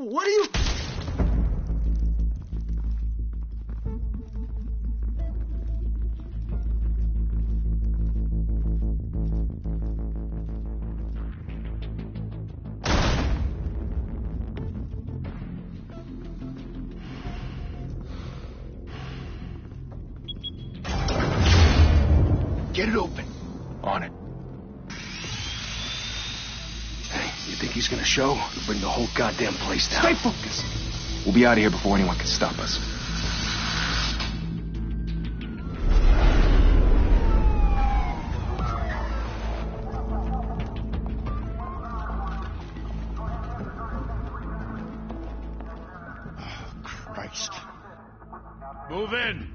What are you... Get it open. On it. Hey, you think he's gonna show? We'll bring the whole goddamn place down. Stay focused. We'll be out of here before anyone can stop us. Oh, Christ. Move in.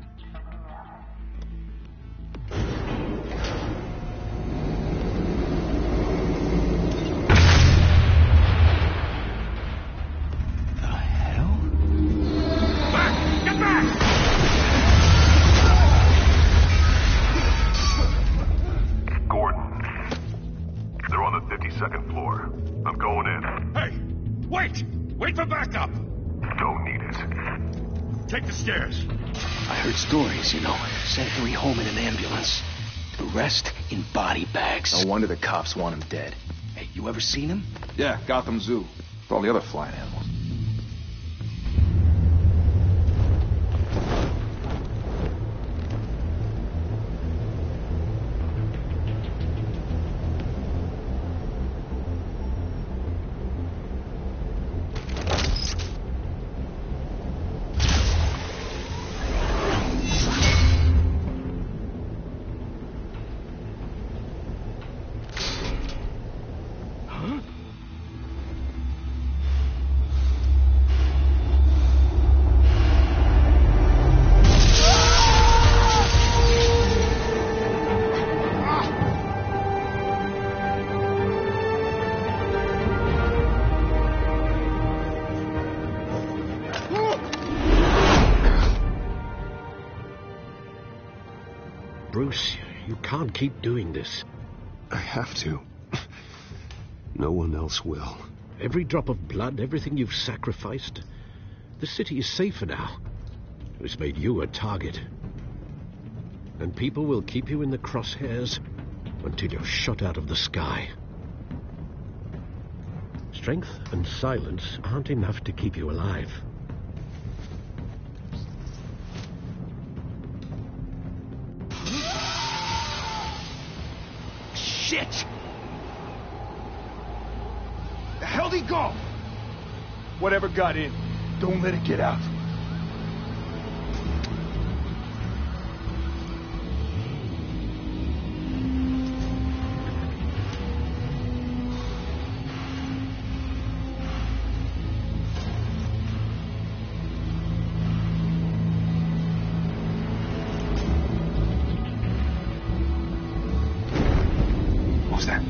Second floor. I'm going in. Hey! Wait! Wait for backup! Don't need it. Take the stairs. I heard stories, you know. Sent Harry home in an ambulance. The rest in body bags. No wonder the cops want him dead. Hey, you ever seen him? Yeah, Gotham Zoo. With all the other flying animals. Bruce, you can't keep doing this. I have to. No one else will. Every drop of blood, everything you've sacrificed. The city is safer now. It's made you a target. And people will keep you in the crosshairs until you're shot out of the sky. Strength and silence aren't enough to keep you alive. Shit! The hell'd he go? Whatever got in, don't let it get out. What was that?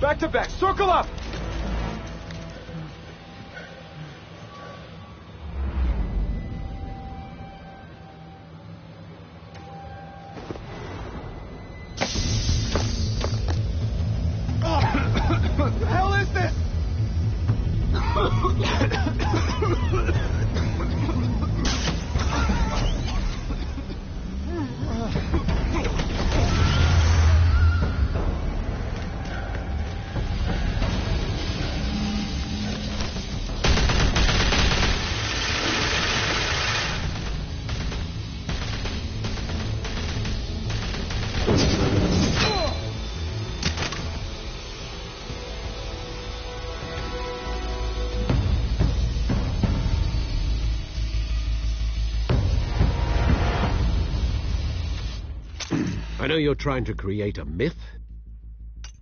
Back to back, circle up! What the hell is this? know you're trying to create a myth,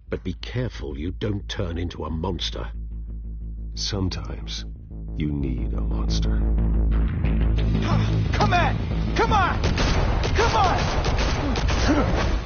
but be careful you don't turn into a monster. Sometimes you need a monster. Come on! Come on! Come on!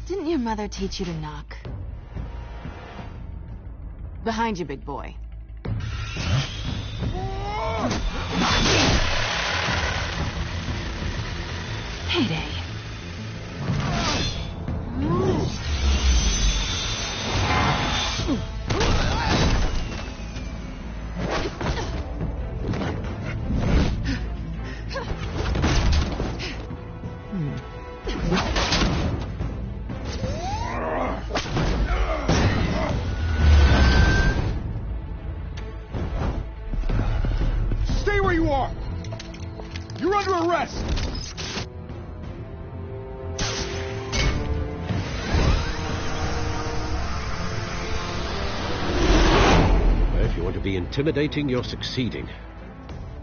Didn't your mother teach you to knock? Behind you, big boy. Heyday. Stay where you are! You're under arrest! If you want to be intimidating, you're succeeding.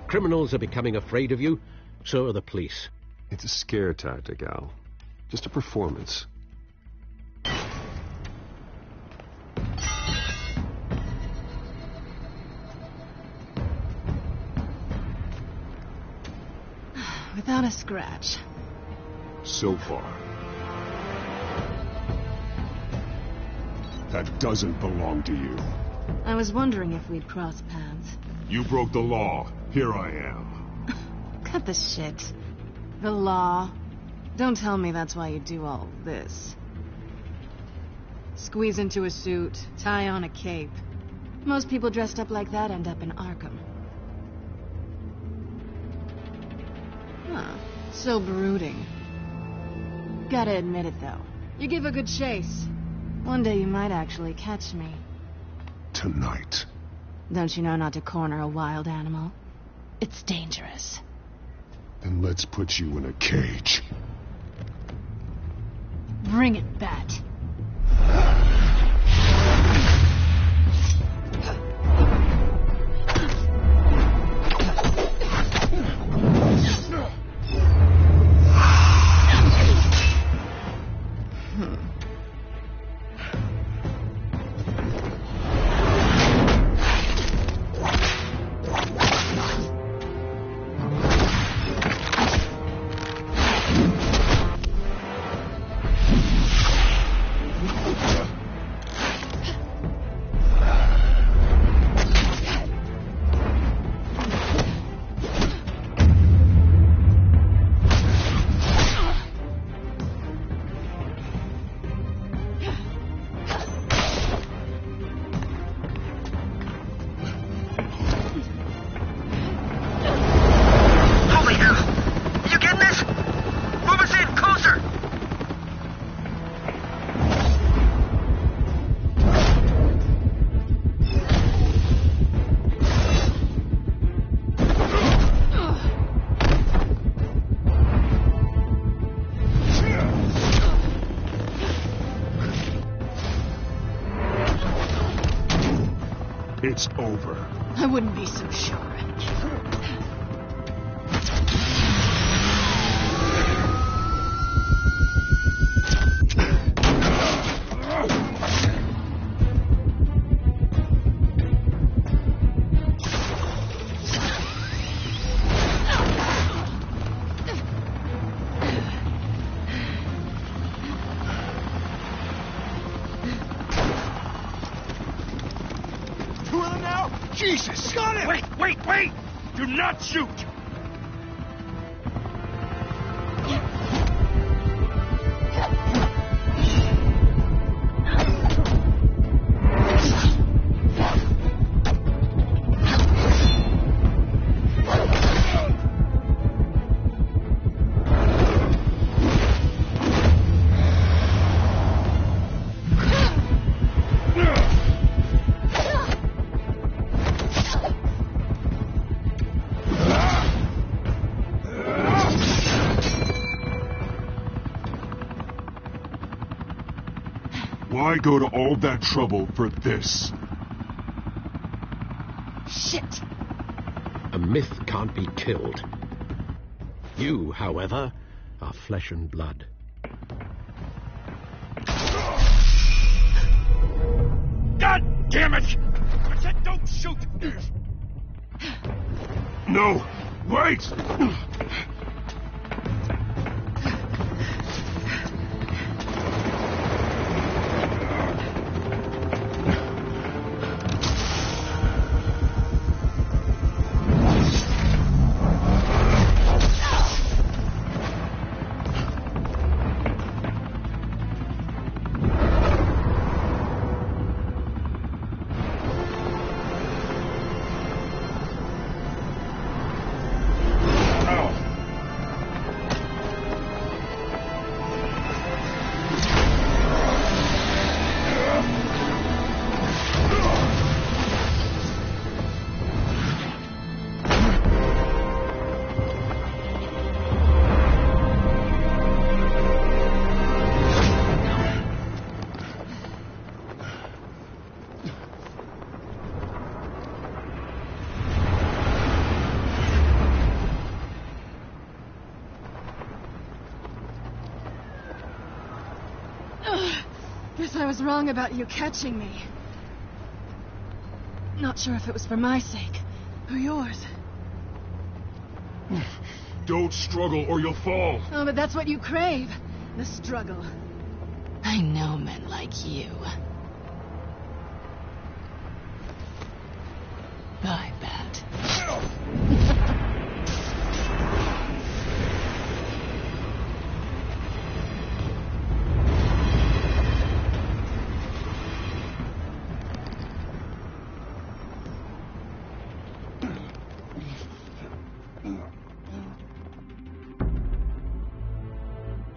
Criminals are becoming afraid of you, so are the police. It's a scare tactic, Al. Just a performance. Without a scratch. So far. That doesn't belong to you. I was wondering if we'd cross paths. You broke the law. Here I am. Cut the shit. The law. Don't tell me that's why you do all this. Squeeze into a suit, tie on a cape. Most people dressed up like that end up in Arkham. Huh. So brooding. Gotta admit it, though. You give a good chase. One day you might actually catch me. Tonight. Don't you know not to corner a wild animal? It's dangerous. Then let's put you in a cage. Bring it, Bat. It's over. I wouldn't be so sure. Jesus! Got him! Wait! Do not shoot! Why go to all that trouble for this? Shit! A myth can't be killed. You, however, are flesh and blood. God damn it! I said don't shoot! No! Wait! Guess I was wrong about you catching me. Not sure if it was for my sake or yours. Don't struggle or you'll fall. Oh, but that's what you crave. The struggle. I know men like you. I bet.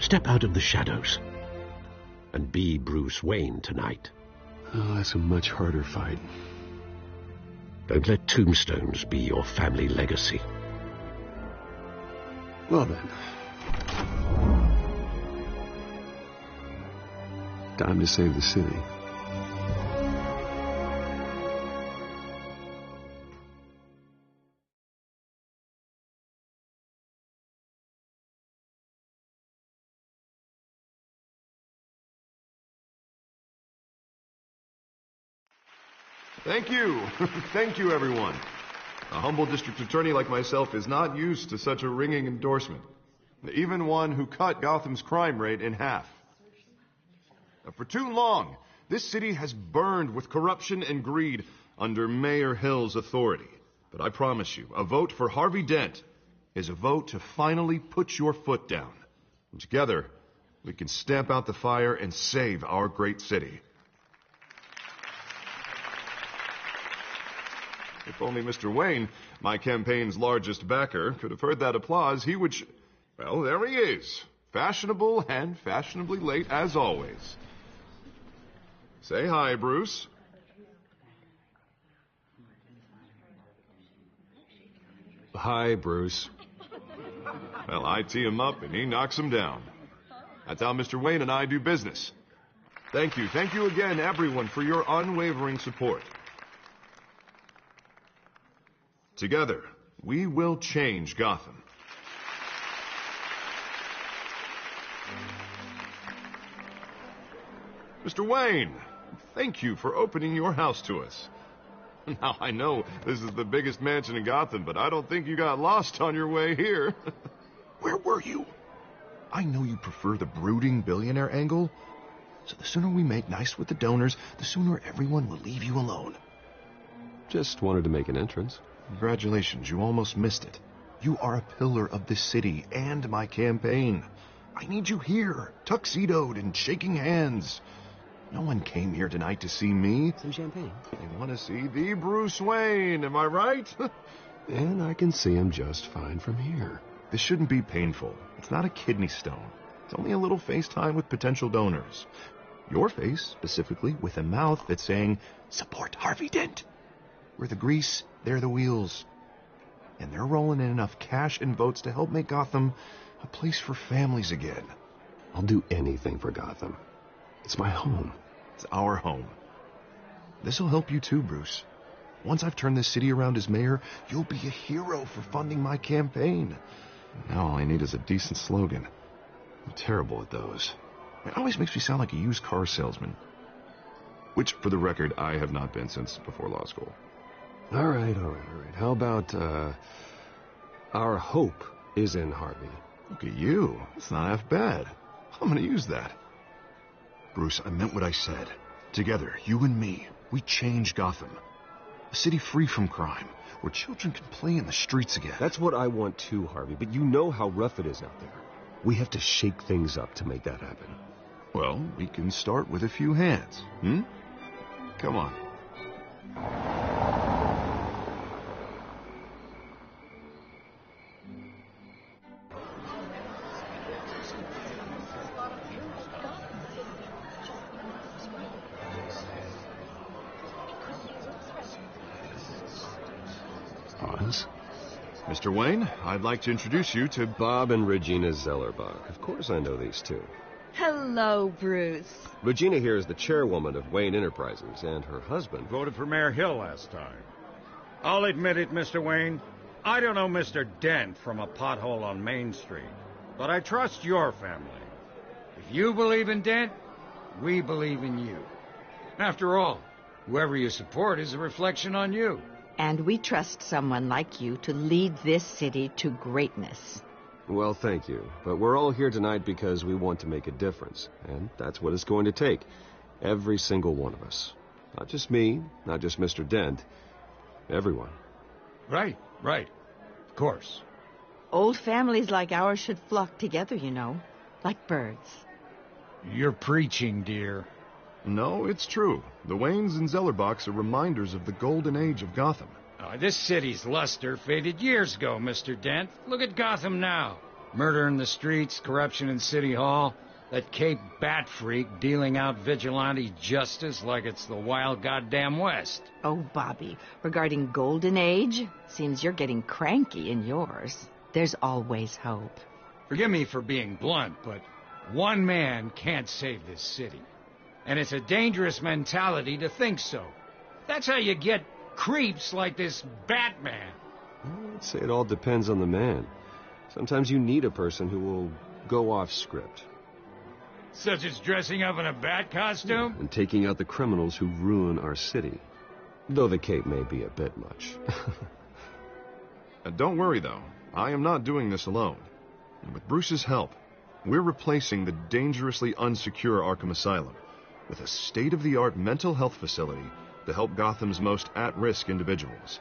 Step out of the shadows and be Bruce Wayne tonight. Oh, that's a much harder fight. Don't let tombstones be your family legacy. Well then. Time to save the city. Thank you. Thank you, everyone. A humble district attorney like myself is not used to such a ringing endorsement. Even one who cut Gotham's crime rate in half. For too long, this city has burned with corruption and greed under Mayor Hill's authority. But I promise you, a vote for Harvey Dent is a vote to finally put your foot down. And together, we can stamp out the fire and save our great city. If only Mr. Wayne, my campaign's largest backer, could have heard that applause, he would... Well, there he is. Fashionable and fashionably late as always. Say hi, Bruce. Hi, Bruce. Well, I tee him up and he knocks him down. That's how Mr. Wayne and I do business. Thank you. Thank you again, everyone, for your unwavering support. Together, we will change Gotham. Mr. Wayne, thank you for opening your house to us. Now, I know this is the biggest mansion in Gotham, but I don't think you got lost on your way here. Where were you? I know you prefer the brooding billionaire angle, so the sooner we make nice with the donors, the sooner everyone will leave you alone. Just wanted to make an entrance. Congratulations, you almost missed it. You are a pillar of this city and my campaign. I need you here, tuxedoed and shaking hands. No one came here tonight to see me. Some champagne. They want to see the Bruce Wayne, am I right? And I can see him just fine from here. This shouldn't be painful. It's not a kidney stone. It's only a little FaceTime with potential donors. Your face, specifically, with a mouth that's saying, support Harvey Dent. We're the grease, they're the wheels. And they're rolling in enough cash and votes to help make Gotham a place for families again. I'll do anything for Gotham. It's my home. It's our home. This'll help you too, Bruce. Once I've turned this city around as mayor, you'll be a hero for funding my campaign. Now all I need is a decent slogan. I'm terrible at those. It always makes me sound like a used car salesman. Which, for the record, I have not been since before law school. All right. How about, our hope is in Harvey? Look at you. It's not half bad. I'm gonna use that. Bruce, I meant what I said. Together, you and me, we change Gotham. A city free from crime, where children can play in the streets again. That's what I want too, Harvey, but you know how rough it is out there. We have to shake things up to make that happen. Well, we can start with a few hands, Come on. Oz? Mr. Wayne, I'd like to introduce you to Bob and Regina Zellerbach. Of course I know these two. Hello, Bruce. Regina here is the chairwoman of Wayne Enterprises, and her husband... Voted for Mayor Hill last time. I'll admit it, Mr. Wayne. I don't know Mr. Dent from a pothole on Main Street, but I trust your family. If you believe in Dent, we believe in you. After all, whoever you support is a reflection on you. And we trust someone like you to lead this city to greatness. Well, thank you. But we're all here tonight because we want to make a difference. And that's what it's going to take. Every single one of us. Not just me, not just Mr. Dent. Everyone. Right. Of course. Old families like ours should flock together, you know. Like birds. You're preaching, dear. No, it's true. The Waynes and Zellerbachs are reminders of the golden age of Gotham. This city's luster faded years ago, Mr. Dent. Look at Gotham now. Murder in the streets, corruption in City Hall, that Cape Bat freak dealing out vigilante justice like it's the wild goddamn West. Oh, Bobby, regarding Golden Age, seems you're getting cranky in yours. There's always hope. Forgive me for being blunt, but one man can't save this city. And it's a dangerous mentality to think so. That's how you get creeps like this Batman. I'd say it all depends on the man. Sometimes you need a person who will go off script. Such as dressing up in a bat costume? And taking out the criminals who ruin our city. Though the cape may be a bit much. Don't worry, though. I am not doing this alone. And with Bruce's help, we're replacing the dangerously unsecure Arkham Asylum with a state-of-the-art mental health facility to help Gotham's most at-risk individuals.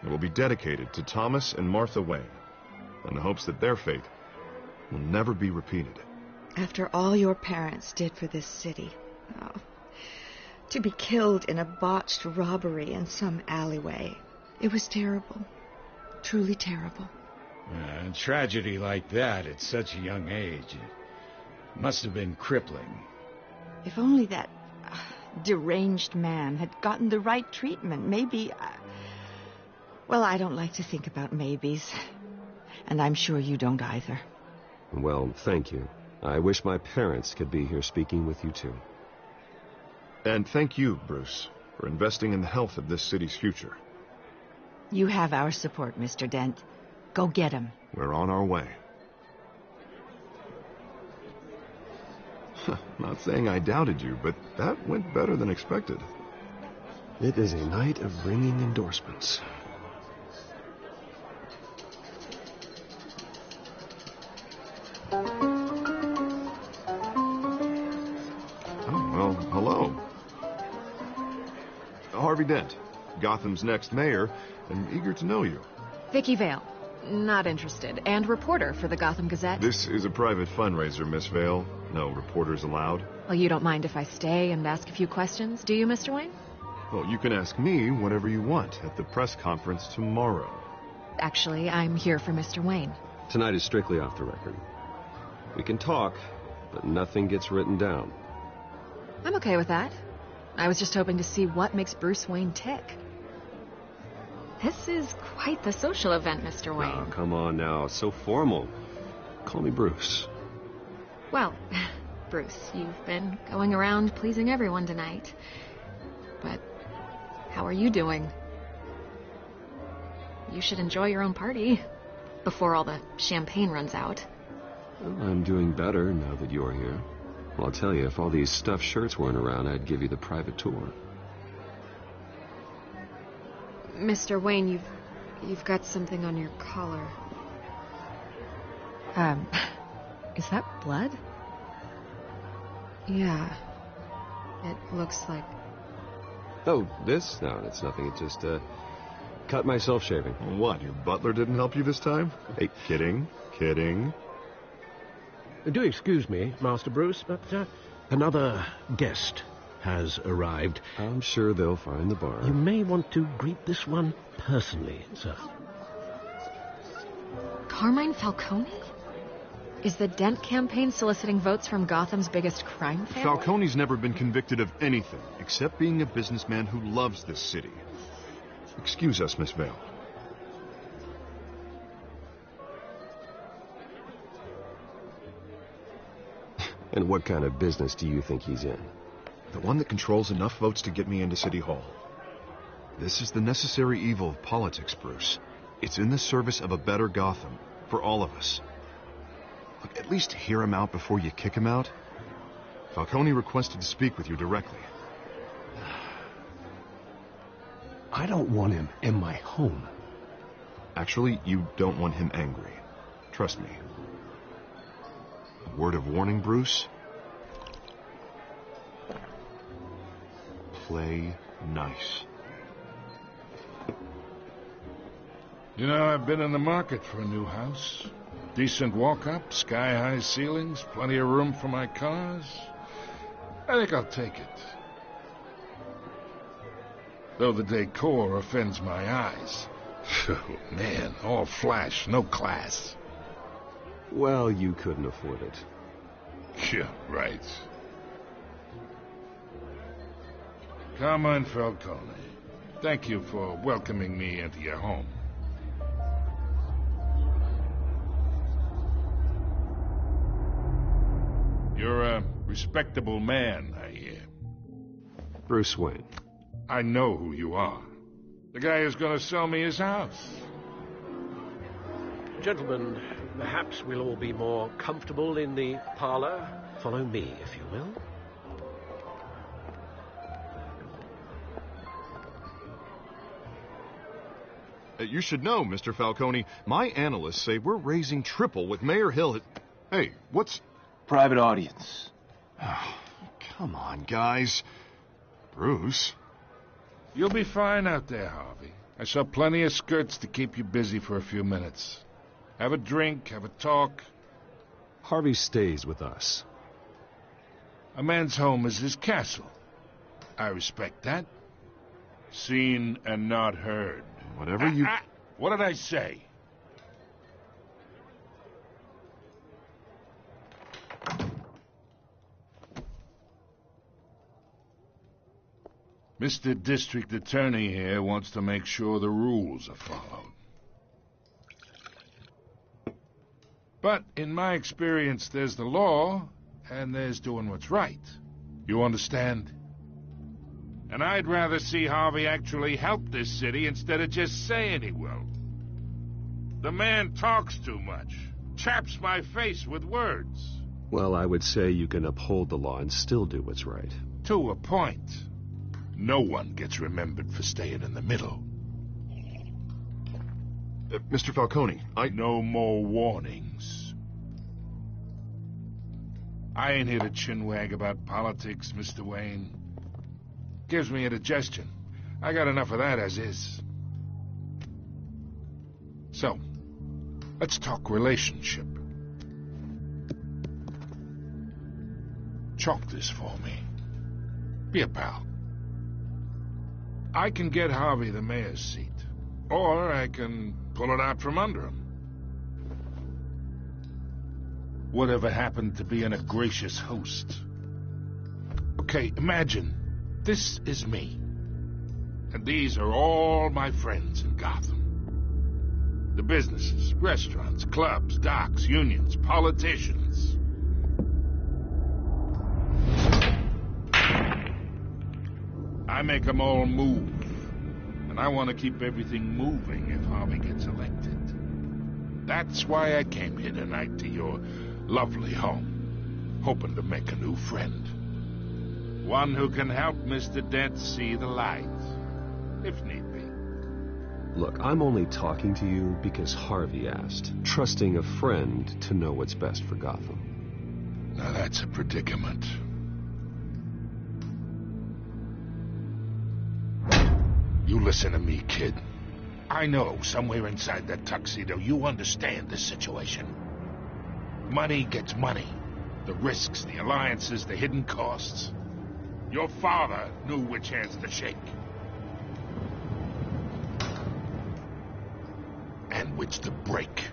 It will be dedicated to Thomas and Martha Wayne, in the hopes that their fate will never be repeated. After all your parents did for this city, to be killed in a botched robbery in some alleyway, it was terrible. Truly terrible. A tragedy like that at such a young age, it must have been crippling. If only that deranged man had gotten the right treatment, maybe... Well, I don't like to think about maybes. And I'm sure you don't either. Well, thank you. I wish my parents could be here speaking with you, too. And thank you, Bruce, for investing in the health of this city's future. You have our support, Mr. Dent. Go get him. We're on our way. Not saying I doubted you, but that went better than expected. It is a night of ringing endorsements. Oh, well, hello. Harvey Dent. Gotham's next mayor, and eager to know you. Vicky Vale. Not interested. And reporter for the Gotham Gazette. This is a private fundraiser, Miss Vale. No reporters allowed. Well, you don't mind if I stay and ask a few questions, do you, Mr. Wayne? Well, you can ask me whatever you want at the press conference tomorrow. Actually, I'm here for Mr. Wayne. Tonight is strictly off the record. We can talk, but nothing gets written down. I'm okay with that. I was just hoping to see what makes Bruce Wayne tick. This is quite the social event, Mr. Wayne. Oh, come on now. It's so formal. Call me Bruce. Well, Bruce, you've been going around pleasing everyone tonight. But how are you doing? You should enjoy your own party before all the champagne runs out. Well, I'm doing better now that you're here. Well, I'll tell you, if all these stuffed shirts weren't around, I'd give you the private tour. Mr. Wayne, you've got something on your collar. Is that blood? Yeah. It looks like... Oh, this? No, it's nothing. It just, cut myself shaving. What, your butler didn't help you this time? Hey, kidding. Do excuse me, Master Bruce, but another guest has arrived. I'm sure they'll find the bar. You may want to greet this one personally, sir. Carmine Falcone? Is the Dent campaign soliciting votes from Gotham's biggest crime family? Falcone's never been convicted of anything except being a businessman who loves this city. Excuse us, Miss Vale. And what kind of business do you think he's in? The one that controls enough votes to get me into City Hall. This is the necessary evil of politics, Bruce. It's in the service of a better Gotham, for all of us. Look, at least hear him out before you kick him out. Falcone requested to speak with you directly. I don't want him in my home. Actually, you don't want him angry. Trust me. A word of warning, Bruce. Play nice. You know, I've been in the market for a new house. Decent walk-up, sky-high ceilings, plenty of room for my cars. I think I'll take it. Though the decor offends my eyes. Oh, man, all flash, no class. Well, you couldn't afford it. Yeah, right. Carmine Falcone, thank you for welcoming me into your home. You're a respectable man, I hear. Bruce Wayne. I know who you are. The guy who's going to sell me his house. Gentlemen, perhaps we'll all be more comfortable in the parlor. Follow me, if you will. You should know, Mr. Falcone, my analysts say we're raising triple with Mayor Hill. Hey, what's... Private audience. Oh, come on, guys. Bruce. You'll be fine out there, Harvey. I saw plenty of skirts to keep you busy for a few minutes. Have a drink, have a talk. Harvey stays with us. A man's home is his castle. I respect that. Seen and not heard. Whatever you... What did I say? Mr. District Attorney here wants to make sure the rules are followed. But in my experience, there's the law, and there's doing what's right. You understand? And I'd rather see Harvey actually help this city instead of just saying he will. The man talks too much, chaps my face with words. Well, I would say you can uphold the law and still do what's right. To a point. No one gets remembered for staying in the middle. Mr. Falcone, No more warnings. I ain't here to chinwag about politics, Mr. Wayne. Gives me indigestion. I got enough of that as is. So, let's talk relationship. Chalk this for me. Be a pal. I can get Harvey the mayor's seat, or I can pull it out from under him. Whatever happened to being a gracious host? Okay, imagine this is me, and these are all my friends in Gotham. The businesses, restaurants, clubs, docks, unions, politicians. I make them all move, and I want to keep everything moving if Harvey gets elected. That's why I came here tonight to your lovely home, hoping to make a new friend. One who can help Mr. Dent see the light, if need be. Look, I'm only talking to you because Harvey asked, trusting a friend to know what's best for Gotham. Now that's a predicament. You listen to me, kid. I know somewhere inside that tuxedo you understand this situation. Money gets money. The risks, the alliances, the hidden costs. Your father knew which hands to shake. And which to break.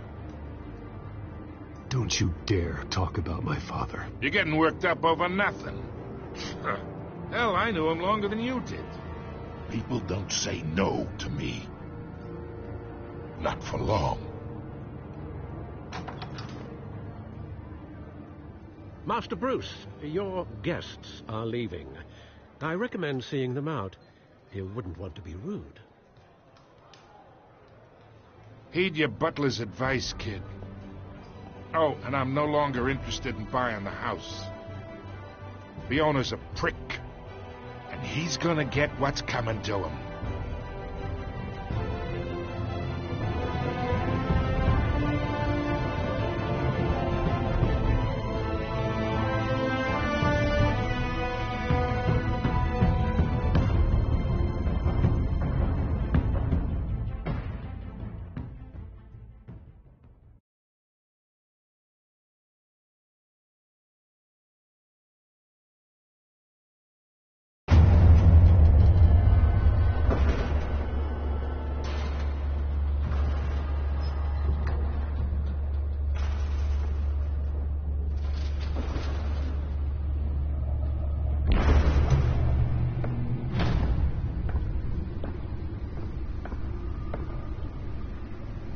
Don't you dare talk about my father. You're getting worked up over nothing. Hell, I knew him longer than you did. People don't say no to me. Not for long. Master Bruce, your guests are leaving. I recommend seeing them out. You wouldn't want to be rude. Heed your butler's advice, kid. Oh, and I'm no longer interested in buying the house. The owner's a prick. And he's gonna get what's coming to him.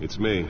It's me.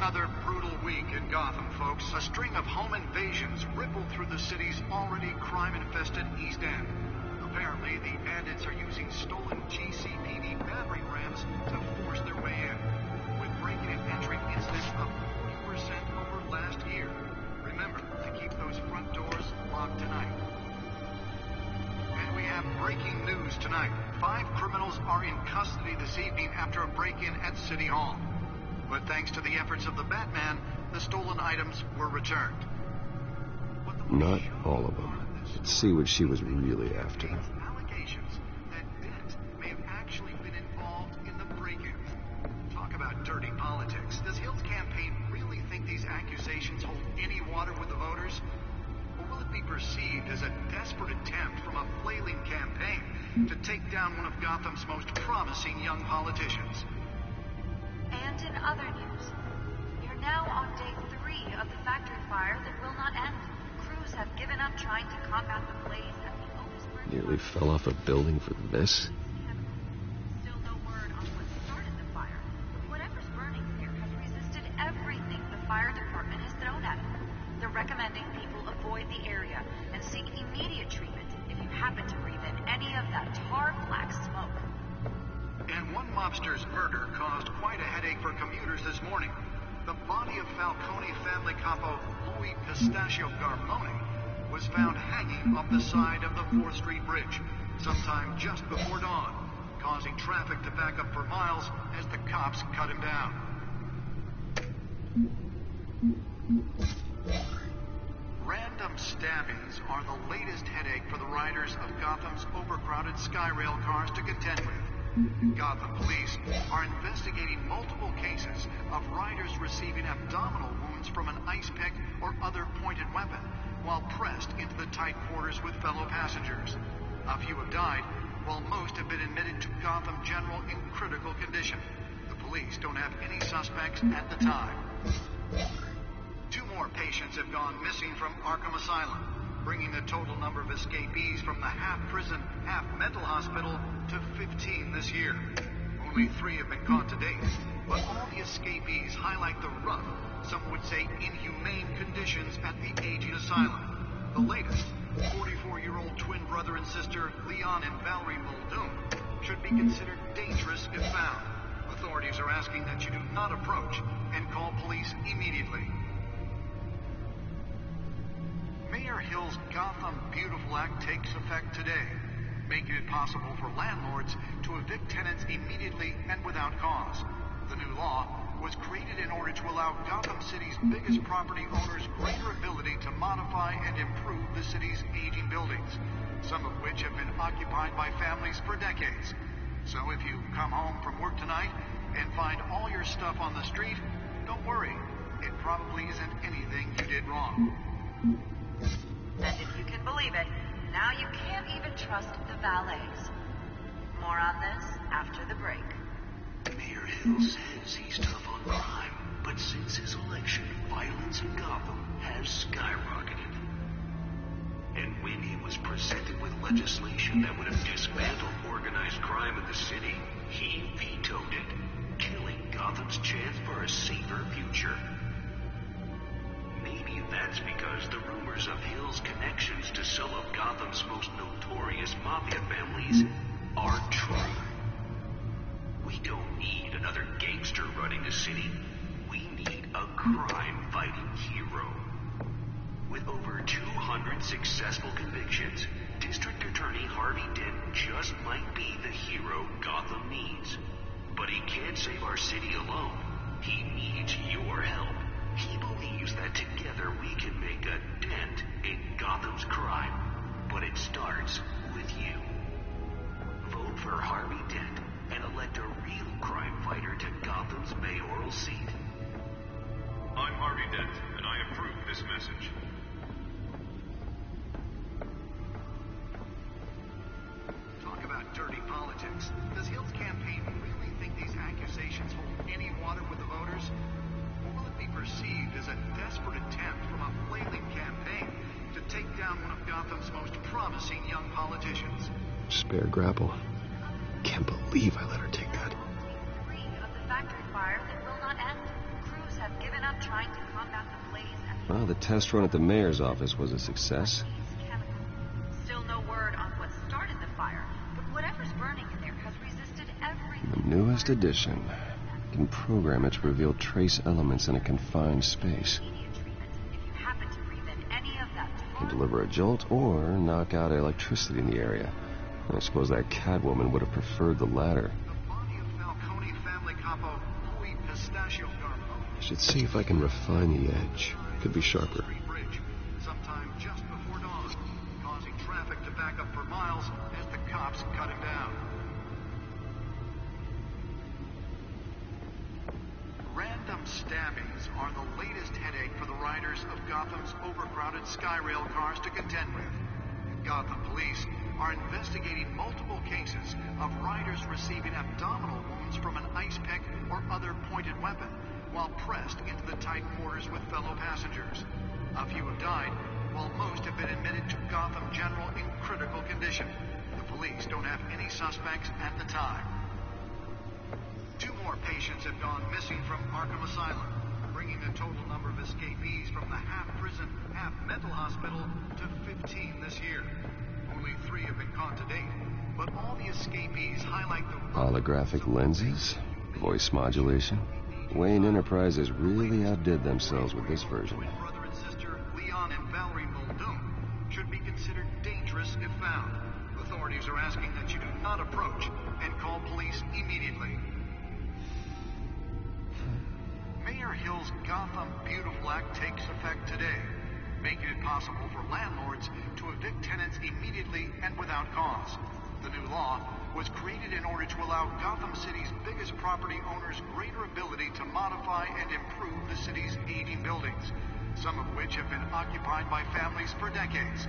Another brutal week in Gotham, folks. A string of home invasions rippled through the city's already crime-infested East End. Apparently, the bandits are using stolen GCPD battering rams to force their way in, with breaking and entering incidents up 40% over last year. Remember to keep those front doors locked tonight. And we have breaking news tonight. 5 criminals are in custody this evening after a break-in at City Hall. But thanks to the efforts of the Batman, the stolen items were returned. Not all of them. Let's see what she was really after. Allegations that Dent may have actually been involved in the break-ins. Talk about dirty politics. Does Hill's campaign really think these accusations hold any water with the voters? Or will it be perceived as a desperate attempt from a flailing campaign to take down one of Gotham's most promising young politicians? And in other news, we are now on day 3 of the factory fire that will not end. Crews have given up trying to combat the blaze at the Otisburg. Nearly fell off a building for this. Still no word on what started the fire. Whatever's burning here has resisted everything the fire department has thrown at it. They're recommending people avoid the area and seek immediate treatment if you happen to breathe in any of that tar black smoke. mobster's murder caused quite a headache for commuters this morning. The body of Falcone family capo Louis Pistachio Garmone was found hanging off the side of the 4th Street Bridge sometime just before dawn, causing traffic to back up for miles as the cops cut him down. Random stabbings are the latest headache for the riders of Gotham's overcrowded Skyrail cars to contend with. Gotham police are investigating multiple cases of riders receiving abdominal wounds from an ice pick or other pointed weapon while pressed into the tight quarters with fellow passengers. A few have died, while most have been admitted to Gotham General in critical condition. The police don't have any suspects at the time. 2 more patients have gone missing from Arkham Asylum, bringing the total number of escapees from the half-prison, half-mental hospital to 15 this year. Only 3 have been caught to date, but all the escapees highlight the rough, some would say inhumane conditions at the aging asylum. The latest, 44-year-old twin brother and sister Leon and Valerie Muldoon, should be considered dangerous if found. Authorities are asking that you do not approach and call police immediately. Mayor Hill's Gotham Beautiful Act takes effect today, making it possible for landlords to evict tenants immediately and without cause. The new law was created in order to allow Gotham City's biggest property owners greater ability to modify and improve the city's aging buildings, some of which have been occupied by families for decades. So if you come home from work tonight and find all your stuff on the street, don't worry. It probably isn't anything you did wrong. And if you can believe it, now you can't even trust the valets. More on this after the break. Mayor Hill says he's tough on crime, but since his election, violence in Gotham has skyrocketed. And when he was presented with legislation that would have dismantled organized crime in the city, he vetoed it, killing Gotham's chance for a safer future. Maybe that's because the rumors of Hill's connections to some of Gotham's most notorious mafia families are true. We don't need another gangster running the city. We need a crime-fighting hero. With over 200 successful convictions, District Attorney Harvey Dent just might be the hero Gotham needs. But he can't save our city alone. He needs your help. He believes that together we can make a dent in Gotham's crime. But it starts with you. Vote for Harvey Dent and elect a real crime fighter to Gotham's mayoral seat. I'm Harvey Dent, and I approve this message. Talk about dirty politics. Does Hill's campaign really think these accusations hold any water with the voters? Or will it be perceived as a desperate attempt from a flailing campaign to take down one of Gotham's most promising young politicians? Spare grapple. Can't believe I let her take that. Of the factory fire that will not end. Crews have given up trying to combat the blaze and Well, the test run at the mayor's office was a success. still no word on what started the fire, but whatever's burning in there has resisted everything. The newest edition can program it to reveal trace elements in a confined space. Can deliver a jolt or knock out electricity in the area. I suppose that Catwoman would have preferred the latter. Falcone family capo Louis Pistachio Garmone I should see if I can refine the edge. Could be sharper. sometime just before dawn, causing traffic to back up for miles as the cops cut him down. Random stabbings are the latest headache for the riders of Gotham's overcrowded Skyrail cars to contend with. Gotham police are investigating multiple cases of riders receiving abdominal wounds from an ice pick or other pointed weapon while pressed into the tight quarters with fellow passengers. A few have died, while most have been admitted to Gotham General in critical condition. The police don't have any suspects at the time. 2 more patients have gone missing from Arkham Asylum, bringing the total number of escapees from the half-prison, half-mental hospital to 15 this year. Only 3 have been caught to date, but all the escapees highlight the Holographic lenses? Voice modulation? Wayne Enterprises really outdid themselves with this version. brother and sister Leon and Valerie Muldoon should be considered dangerous if found. Authorities are asking that you do not approach and call police immediately. Mayor Hill's Gotham Beautiful Act takes effect today, making it possible for landlords to evict tenants immediately and without cause. The new law was created in order to allow Gotham City's biggest property owners greater ability to modify and improve the city's aging buildings, some of which have been occupied by families for decades.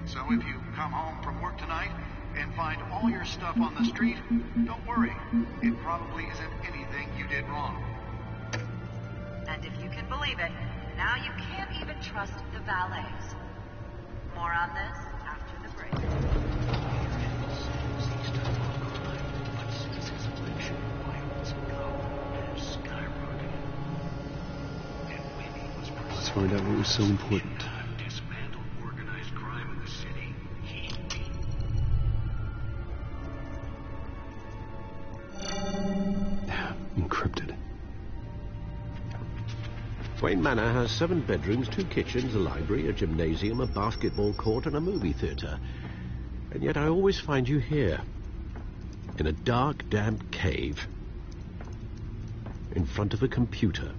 So if you come home from work tonight and find all your stuff on the street, don't worry. It probably isn't anything you did wrong. And if you can believe it, now you can't even trust the valets. More on this after the break. Let's find out what was so important. Dismantle organized crime in the city. Encrypted. Wayne Manor has 7 bedrooms, 2 kitchens, a library, a gymnasium, a basketball court, and a movie theatre. And yet I always find you here, in a dark, damp cave, in front of a computer.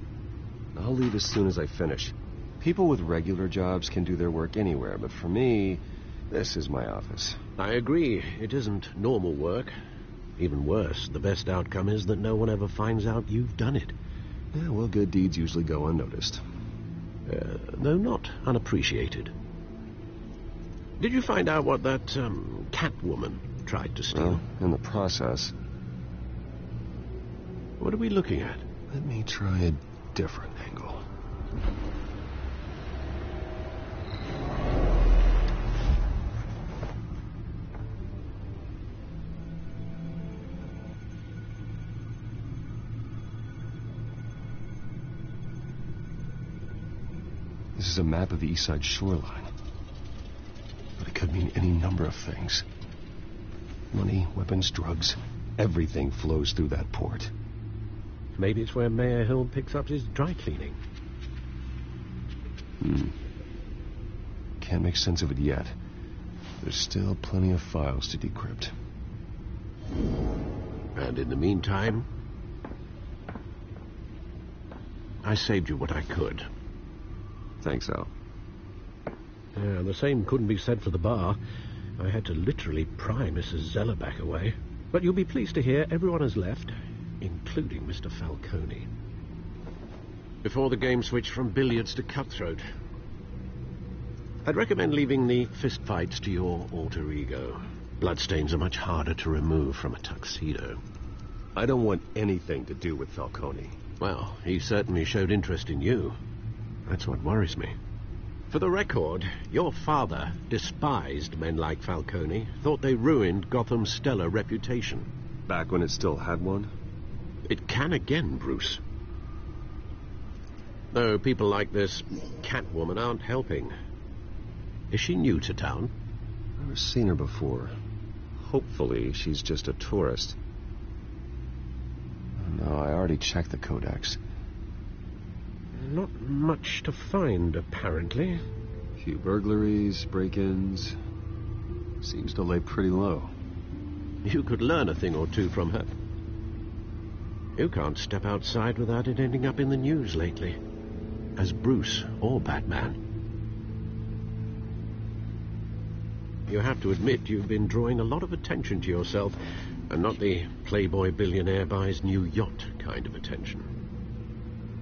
I'll leave as soon as I finish. People with regular jobs can do their work anywhere, but for me, this is my office. I agree. It isn't normal work. Even worse, the best outcome is that no one ever finds out you've done it. Yeah, well, good deeds usually go unnoticed. Though not unappreciated. Did you find out what that, Catwoman tried to steal? Well, in the process. What are we looking at? Let me try a different angle. This is a map of the East Side shoreline. But it could mean any number of things. Money, weapons, drugs, everything flows through that port. Maybe it's where Mayor Hill picks up his dry cleaning. Can't make sense of it yet. There's still plenty of files to decrypt. And in the meantime, I saved you what I could. Thanks, Al. Yeah, the same couldn't be said for the bar. I had to literally pry Mrs. Zellerback away. But you'll be pleased to hear everyone has left, including Mr. Falcone. Before the game switched from billiards to cutthroat. I'd recommend leaving the fistfights to your alter ego. Bloodstains are much harder to remove from a tuxedo. I don't want anything to do with Falcone. Well, he certainly showed interest in you. That's what worries me. For the record, your father despised men like Falcone, thought they ruined Gotham's stellar reputation. Back when it still had one? It can again, Bruce. Though people like this Catwoman aren't helping. Is she new to town? Never seen her before. Hopefully, she's just a tourist. No, I already checked the codex. Not much to find, apparently. A few burglaries, break-ins. Seems to lay pretty low. You could learn a thing or two from her. You can't step outside without it ending up in the news lately. As Bruce or Batman. You have to admit you've been drawing a lot of attention to yourself, and not the playboy billionaire buys new yacht kind of attention.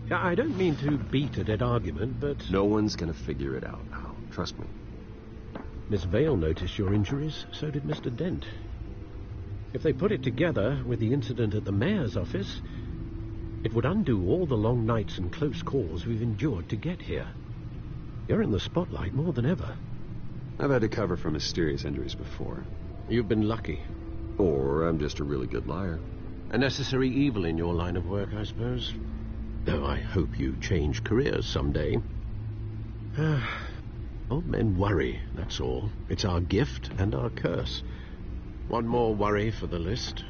I don't mean to beat a dead argument, but... No one's gonna figure it out now. Trust me. Miss Vale noticed your injuries, so did Mr. Dent. If they put it together with the incident at the mayor's office, it would undo all the long nights and close calls we've endured to get here. You're in the spotlight more than ever. I've had to cover for mysterious injuries before. You've been lucky. Or I'm just a really good liar. A necessary evil in your line of work, I suppose. Though I hope you change careers someday. Old men worry, that's all. It's our gift and our curse. One more worry for the list.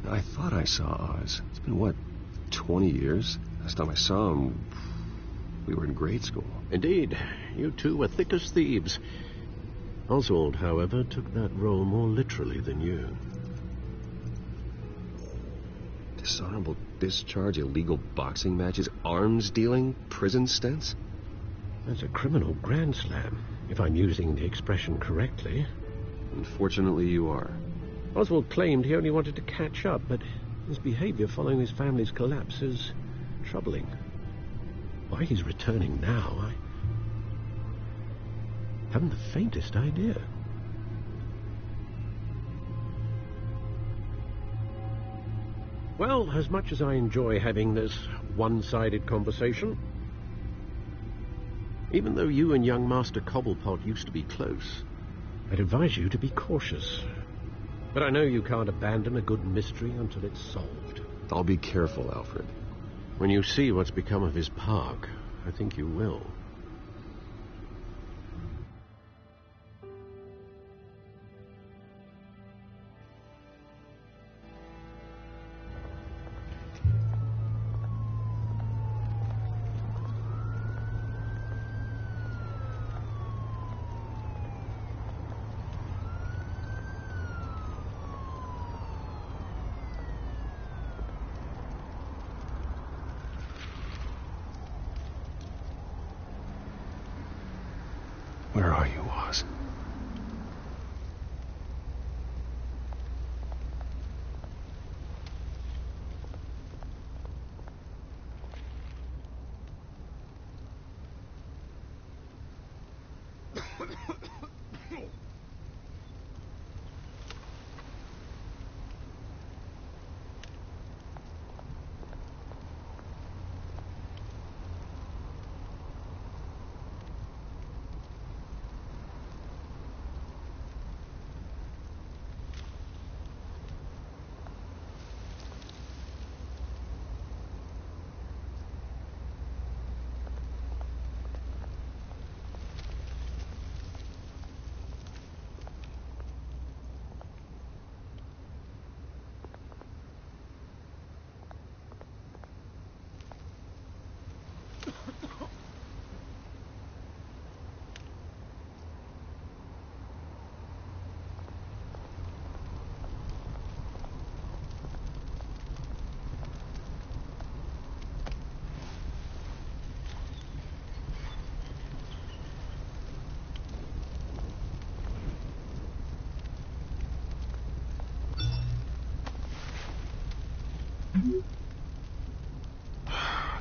I thought I saw Oz. It's been, what, 20 years? Last time I saw him, we were in grade school. Indeed, you two were thick as thieves. Oswald, however, took that role more literally than you. Dishonorable discharge, illegal boxing matches, arms dealing, prison stints? That's a criminal grand slam, if I'm using the expression correctly. Unfortunately, you are. Oswald claimed he only wanted to catch up, but his behavior following his family's collapse is troubling. Why he's returning now, I haven't the faintest idea. Well, as much as I enjoy having this one-sided conversation, even though you and young Master Cobblepot used to be close, I'd advise you to be cautious. But I know you can't abandon a good mystery until it's solved. I'll be careful, Alfred. When you see what's become of his park, I think you will. Where are you, Oz?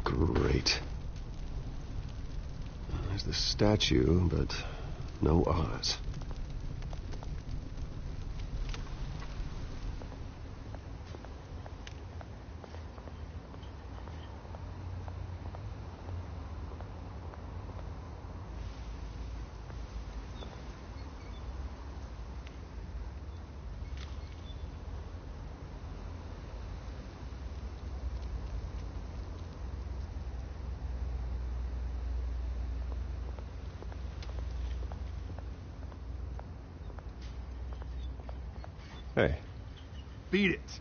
Great. There's the statue, but no Oz. Hey. Beat it.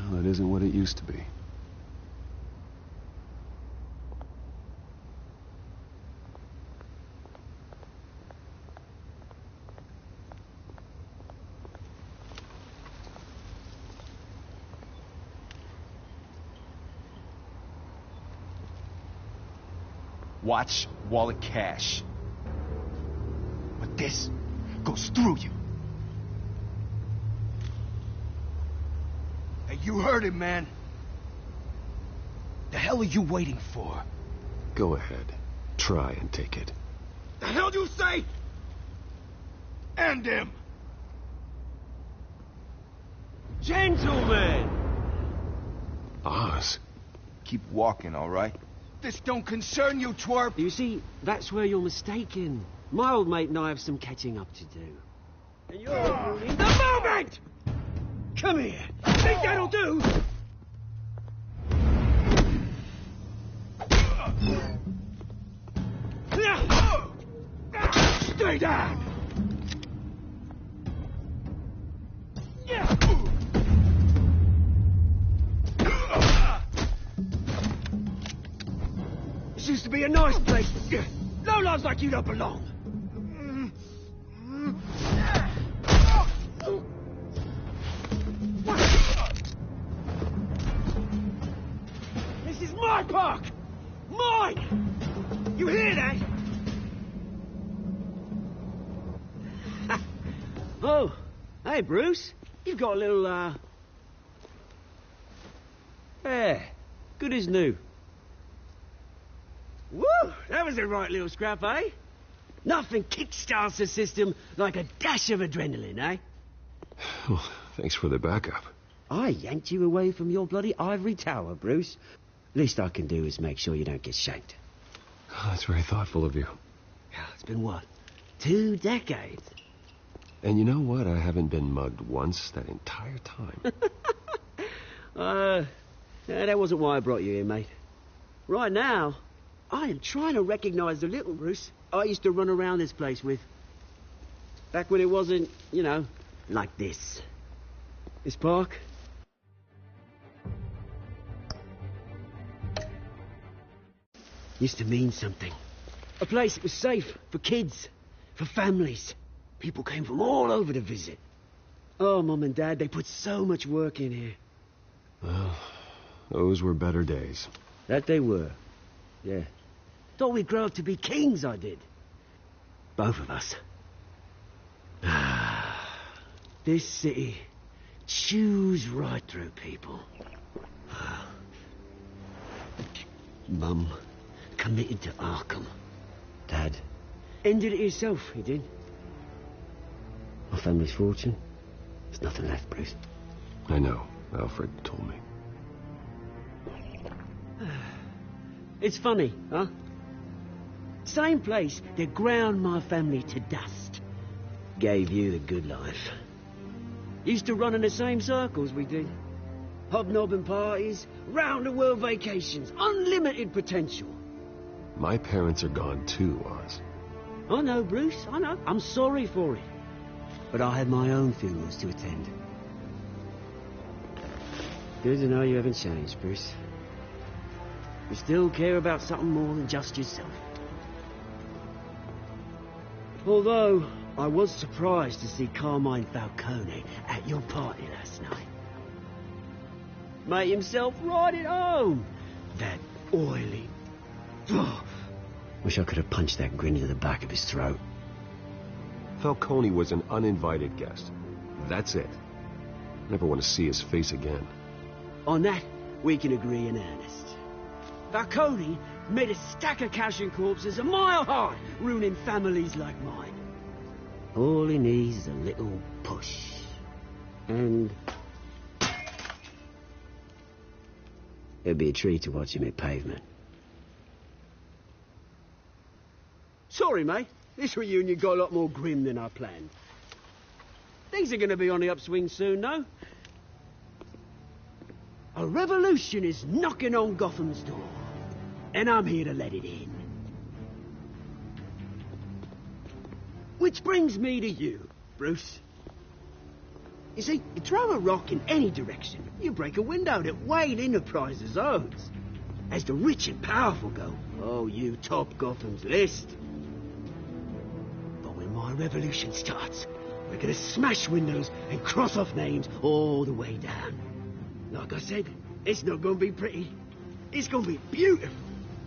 Well, it isn't what it used to be. Watch wallet cash. But this goes through you. You heard him, man. The hell are you waiting for? Go ahead. Try and take it. The hell do you say? End him! Gentlemen! Oz. Keep walking, all right? This don't concern you, twerp! You see, that's where you're mistaken. My old mate and I have some catching up to do. And you're ruining the moment! Come here! Think that'll do? Stay down! This used to be a nice place. No lives like you don't belong. This is my park! Mine! You hear that? Oh, hey, Bruce. You've got a little, Yeah, good as new. Woo! That was a right little scrap, eh? Nothing kickstarts the system like a dash of adrenaline, eh? Well, thanks for the backup. I yanked you away from your bloody ivory tower, Bruce. Least I can do is make sure you don't get shanked. Oh, that's very thoughtful of you. It's been, what, 2 decades? And you know what? I haven't been mugged once that entire time. That wasn't why I brought you here, mate. Right now, I am trying to recognize the little Bruce I used to run around this place with. Back when it wasn't, you know, like this. This park. Used to mean something. A place that was safe for kids, for families. People came from all over to visit. Oh, Mum and Dad, they put so much work in here. Well, those were better days. That they were. Yeah. Thought we'd grow up to be kings, I did. Both of us. This city chews right through people. Mum committed to Arkham. Dad ended it himself, he did. My family's fortune. There's nothing left, Bruce. I know. Alfred told me. It's funny, huh? Same place that ground my family to dust. Gave you the good life. Used to run in the same circles we did. Hobnobbing parties, round-the-world vacations, unlimited potential. My parents are gone too, Oz. I know, Bruce, I know. I'm sorry for it. But I had my own funerals to attend. Good to know you haven't changed, Bruce. You still care about something more than just yourself. Although, I was surprised to see Carmine Falcone at your party last night. Made himself right at home. That oily... Oh, wish I could have punched that grin into the back of his throat. Falcone was an uninvited guest. That's it. Never want to see his face again. On that, we can agree in earnest. Falcone made a stack of cash and corpses a mile high, ruining families like mine. All he needs is a little push. And... it'd be a treat to watch him hit pavement. Sorry, mate. This reunion got a lot more grim than I planned. Things are going to be on the upswing soon, though. A revolution is knocking on Gotham's door. And I'm here to let it in. Which brings me to you, Bruce. You see, you throw a rock in any direction, you break a window that Wayne Enterprises owns. As the rich and powerful go, oh, you top Gotham's list. But when my revolution starts, we're gonna smash windows and cross off names all the way down. Like I said, it's not gonna be pretty. It's gonna be beautiful.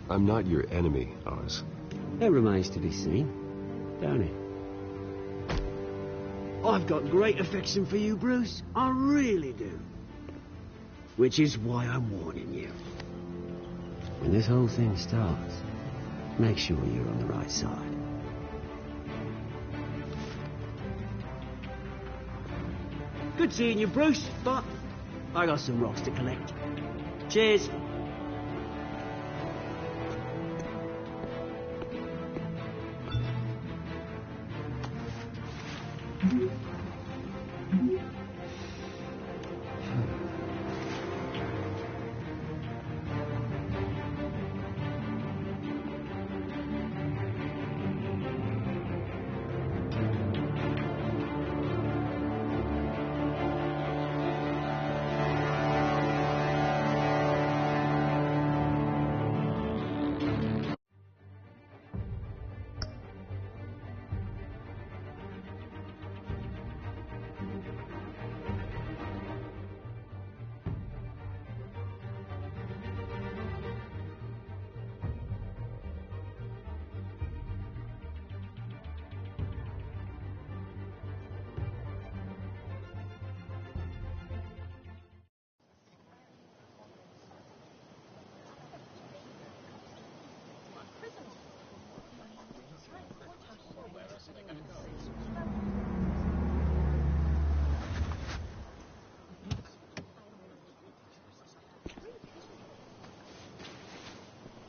I'm not your enemy, Oz. That remains to be seen, don't it? I've got great affection for you, Bruce. I really do. Which is why I'm warning you. When this whole thing starts, make sure you're on the right side. Good seeing you, Bruce, but I got some rocks to collect. Cheers.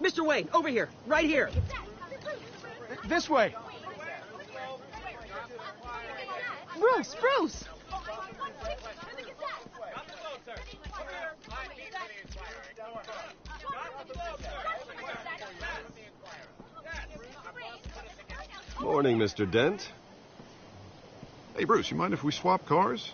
Mr. Wayne, over here, right here. This way. Bruce, Bruce! Morning, Mr. Dent. Hey, Bruce, you mind if we swap cars?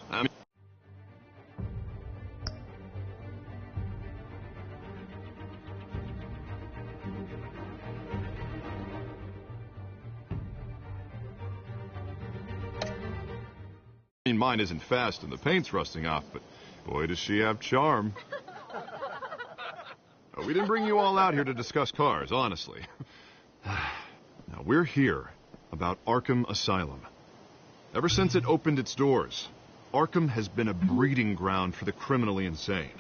Mine isn't fast and the paint's rusting off, but boy, does she have charm. We didn't bring you all out here to discuss cars, honestly. Now, we're here about Arkham Asylum. Ever since it opened its doors, Arkham has been a breeding ground for the criminally insane.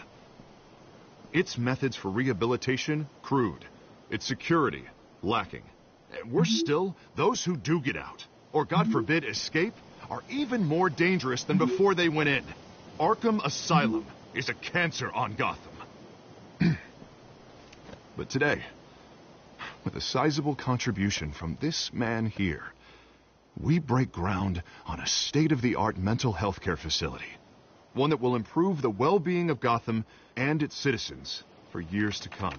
Its methods for rehabilitation, crude. Its security, lacking. And worse still, those who do get out, or God forbid, escape, are even more dangerous than before they went in. Arkham Asylum is a cancer on Gotham. But today, with a sizable contribution from this man here, we break ground on a state-of-the-art mental health care facility. One that will improve the well-being of Gotham and its citizens for years to come.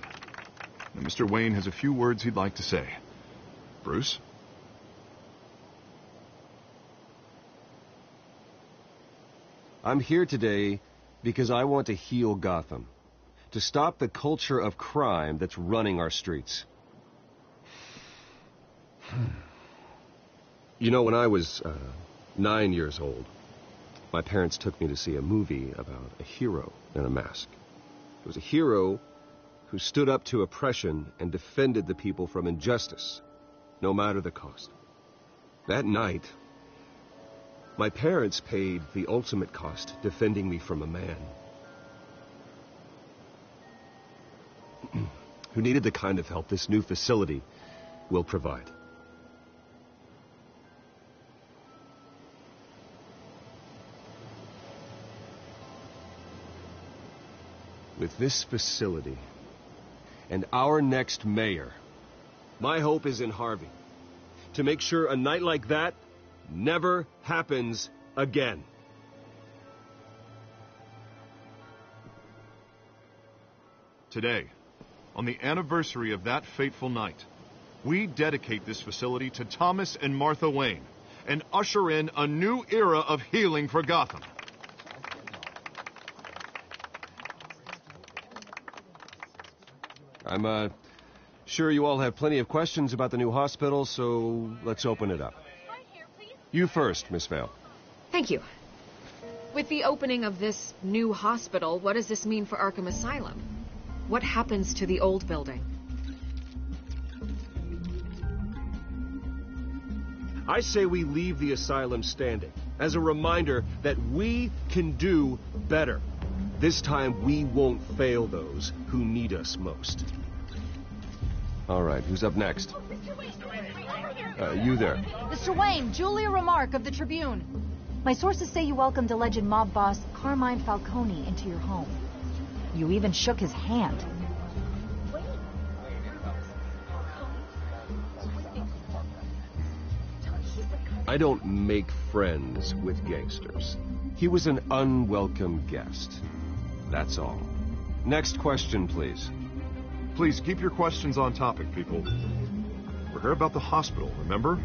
Now, Mr. Wayne has a few words he'd like to say. Bruce? I'm here today because I want to heal Gotham. To stop the culture of crime that's running our streets. You know, when I was 9 years old, my parents took me to see a movie about a hero in a mask. It was a hero who stood up to oppression and defended the people from injustice, no matter the cost. That night, my parents paid the ultimate cost defending me from a man who needed the kind of help this new facility will provide. With this facility and our next mayor, my hope is in Harvey. To make sure a night like that never happens again. Today, on the anniversary of that fateful night, we dedicate this facility to Thomas and Martha Wayne and usher in a new era of healing for Gotham. I'm sure you all have plenty of questions about the new hospital, so let's open it up. You first, Miss Vale. Thank you. With the opening of this new hospital, what does this mean for Arkham Asylum? What happens to the old building? I say we leave the asylum standing as a reminder that we can do better. This time, we won't fail those who need us most. All right, who's up next? You there. Mr. Wayne, Julia Remark of the Tribune. My sources say you welcomed alleged mob boss Carmine Falcone into your home. You even shook his hand. I don't make friends with gangsters. He was an unwelcome guest. That's all. Next question, please. Please keep your questions on topic, people. We're here about the hospital, remember?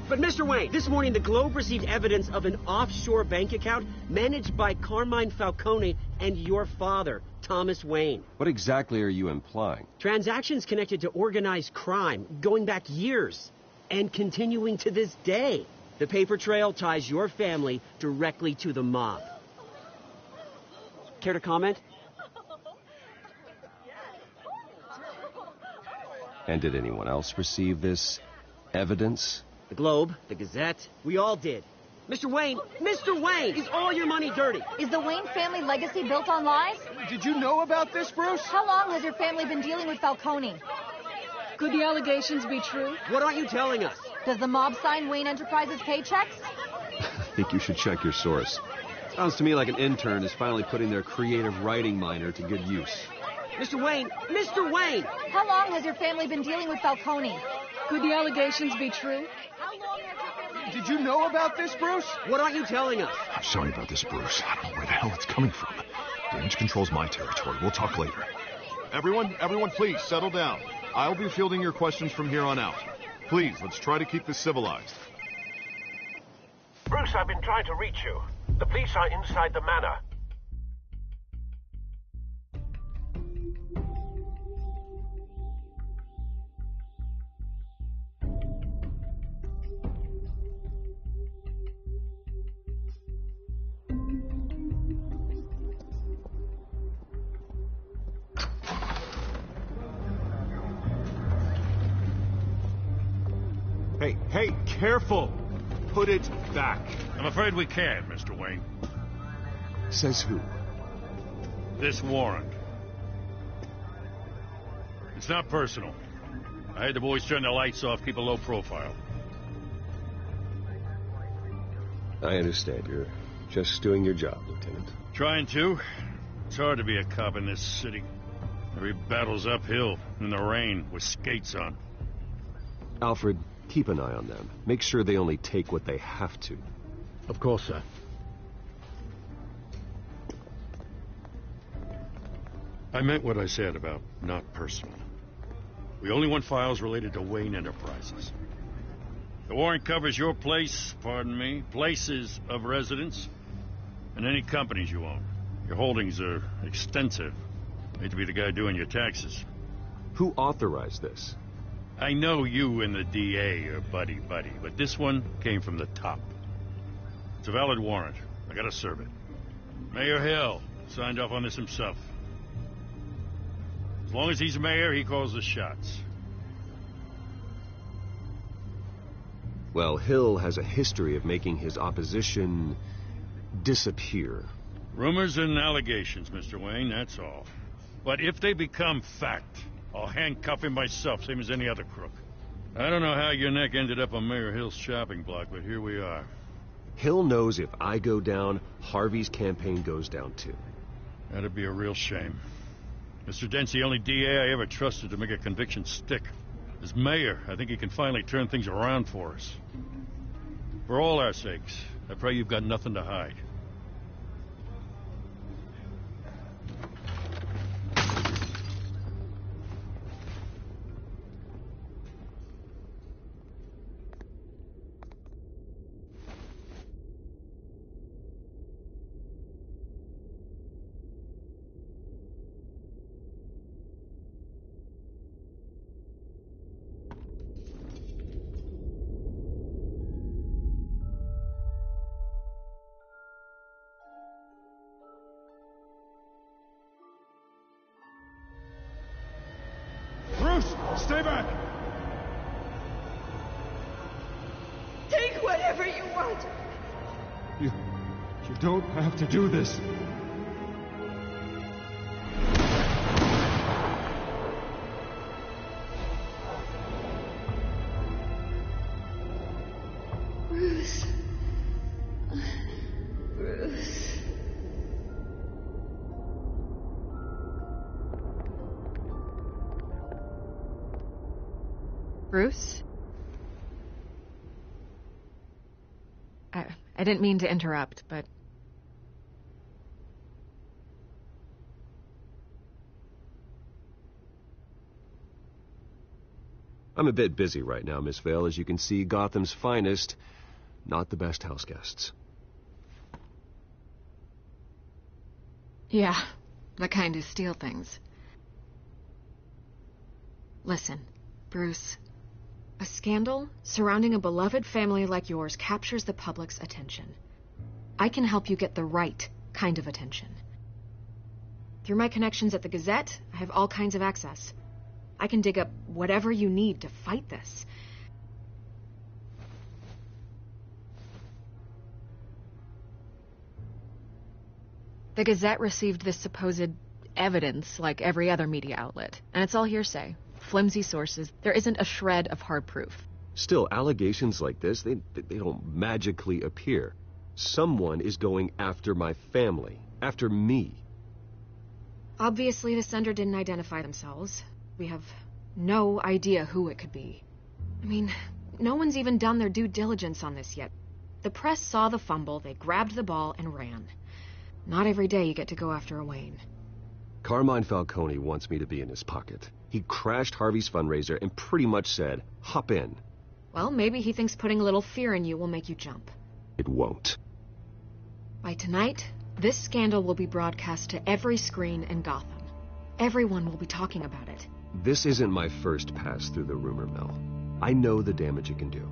But Mr. Wayne, this morning the Globe received evidence of an offshore bank account managed by Carmine Falcone and your father, Thomas Wayne. What exactly are you implying? Transactions connected to organized crime, going back years, and continuing to this day. The paper trail ties your family directly to the mob. Care to comment? And did anyone else receive this evidence? The Globe, the Gazette, we all did. Mr. Wayne, is all your money dirty? Is the Wayne family legacy built on lies? Did you know about this, Bruce? How long has your family been dealing with Falcone? Could the allegations be true? What aren't you telling us? Does the mob sign Wayne Enterprises paychecks? I think you should check your source. Sounds to me like an intern is finally putting their creative writing minor to good use. Mr. Wayne! How long has your family been dealing with Falcone? Could the allegations be true? Did you know about this, Bruce? What aren't you telling us? I'm sorry about this, Bruce. I don't know where the hell it's coming from. Damage control's my territory. We'll talk later. Everyone, please, settle down. I'll be fielding your questions from here on out. Please, let's try to keep this civilized. Bruce, I've been trying to reach you. The police are inside the manor. Hey, careful! Put it back. I'm afraid we can't, Mr. Wayne. Says who? This warrant. It's not personal. I had the boys turn the lights off, keep a low profile. I understand. You're just doing your job, Lieutenant. Trying to. It's hard to be a cop in this city. Every battle's uphill, in the rain, with skates on. Alfred, keep an eye on them. Make sure they only take what they have to. Of course, sir. I meant what I said about not personal. We only want files related to Wayne Enterprises. The warrant covers your place, pardon me, places of residence, and any companies you own. Your holdings are extensive. Hate to be the guy doing your taxes. Who authorized this? I know you and the DA are buddy-buddy, but this one came from the top. It's a valid warrant. I gotta serve it. Mayor Hill signed off on this himself. As long as he's mayor, he calls the shots. Well, Hill has a history of making his opposition disappear. Rumors and allegations, Mr. Wayne, that's all. But if they become fact, I'll handcuff him myself, same as any other crook. I don't know how your neck ended up on Mayor Hill's shopping block, but here we are. Hill knows if I go down, Harvey's campaign goes down too. That'd be a real shame. Mr. Dent's the only DA I ever trusted to make a conviction stick. As mayor, I think he can finally turn things around for us. For all our sakes, I pray you've got nothing to hide. Stay back! Take whatever you want. You don't have to do this. Bruce. Bruce. Bruce? I didn't mean to interrupt, but... I'm a bit busy right now, Miss Vale. As you can see, Gotham's finest, not the best house guests. Yeah, the kind who steal things. Listen, Bruce. A scandal surrounding a beloved family like yours captures the public's attention. I can help you get the right kind of attention. Through my connections at the Gazette, I have all kinds of access. I can dig up whatever you need to fight this. The Gazette received this supposed evidence like every other media outlet, and it's all hearsay. Flimsy sources. There isn't a shred of hard proof. Still, allegations like this, they don't magically appear. Someone is going after my family, after me. Obviously, the sender didn't identify themselves. We have no idea who it could be. I mean, no one's even done their due diligence on this yet. The press saw the fumble, they grabbed the ball and ran. Not every day you get to go after a Wayne. Carmine Falcone wants me to be in his pocket. He crashed Harvey's fundraiser and pretty much said, hop in. Well, maybe he thinks putting a little fear in you will make you jump. It won't. By tonight, this scandal will be broadcast to every screen in Gotham. Everyone will be talking about it. This isn't my first pass through the rumor mill. I know the damage it can do.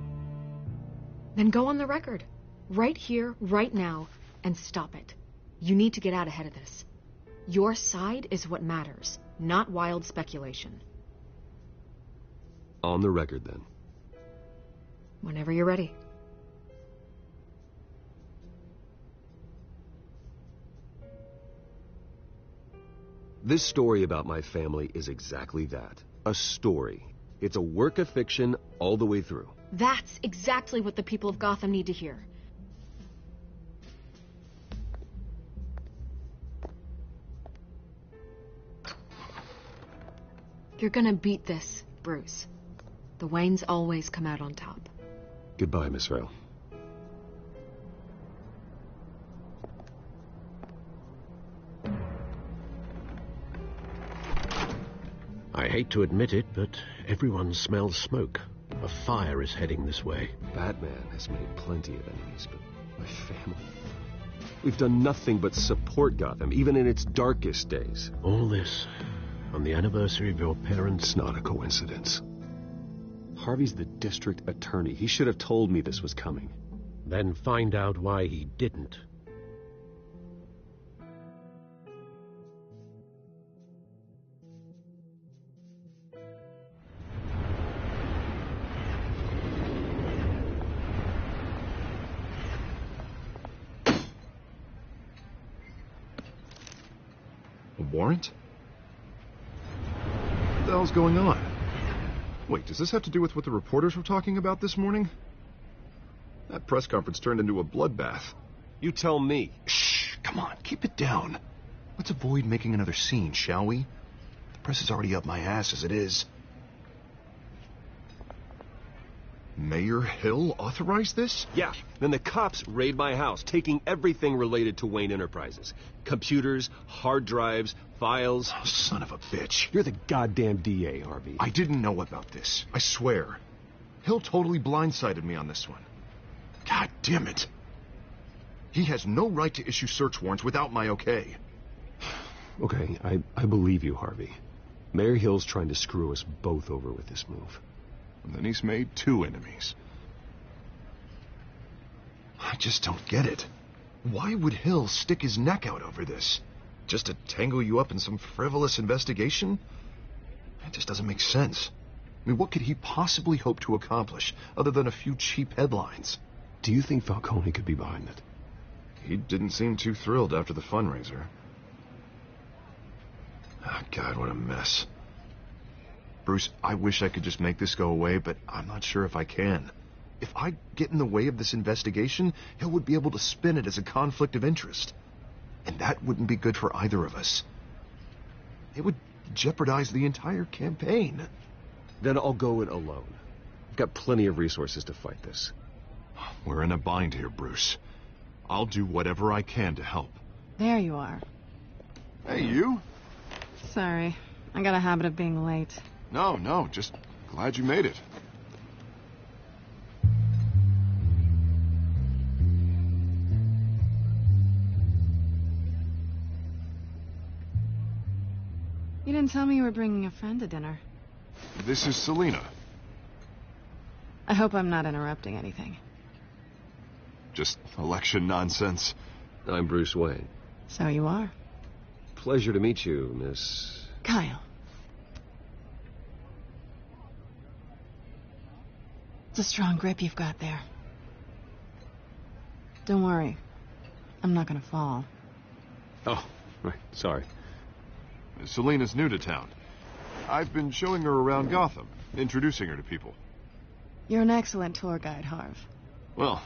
Then go on the record. Right here, right now, and stop it. You need to get out ahead of this. Your side is what matters, not wild speculation. On the record, then. Whenever you're ready. This story about my family is exactly that. A story. It's a work of fiction all the way through. That's exactly what the people of Gotham need to hear. You're gonna beat this, Bruce. The Waynes always come out on top. Goodbye, Miss Vale. I hate to admit it, but everyone smells smoke. A fire is heading this way. Batman has made plenty of enemies, but my family... We've done nothing but support Gotham, even in its darkest days. All this on the anniversary of your parents'... It's not a coincidence. Harvey's the district attorney. He should have told me this was coming. Then find out why he didn't. A warrant? What the hell's going on? Wait, does this have to do with what the reporters were talking about this morning? That press conference turned into a bloodbath. You tell me. Shh, come on, keep it down. Let's avoid making another scene, shall we? The press is already up my ass as it is. Mayor Hill authorized this? Yeah, then the cops raid my house, taking everything related to Wayne Enterprises. Computers, hard drives, files. Oh, son of a bitch. You're the goddamn DA, Harvey. I didn't know about this. I swear. Hill totally blindsided me on this one. God damn it. He has no right to issue search warrants without my okay. Okay, I believe you, Harvey. Mayor Hill's trying to screw us both over with this move. And then he's made two enemies. I just don't get it. Why would Hill stick his neck out over this? Just to tangle you up in some frivolous investigation? It just doesn't make sense. I mean, what could he possibly hope to accomplish other than a few cheap headlines? Do you think Falcone could be behind it? He didn't seem too thrilled after the fundraiser. Oh, God, what a mess. Bruce, I wish I could just make this go away, but I'm not sure if I can. If I get in the way of this investigation, Hill would be able to spin it as a conflict of interest. And that wouldn't be good for either of us. It would jeopardize the entire campaign. Then I'll go it alone. I've got plenty of resources to fight this. We're in a bind here, Bruce. I'll do whatever I can to help. There you are. Hey, you? Sorry. I got a habit of being late. No, just glad you made it. You didn't tell me you were bringing a friend to dinner. This is Selina. I hope I'm not interrupting anything. Just election nonsense. I'm Bruce Wayne. So you are. Pleasure to meet you, Miss... Kyle. It's a strong grip you've got there. Don't worry. I'm not gonna fall. Oh, right. Sorry. Selina's new to town. I've been showing her around Gotham, introducing her to people. You're an excellent tour guide, Harv. Well,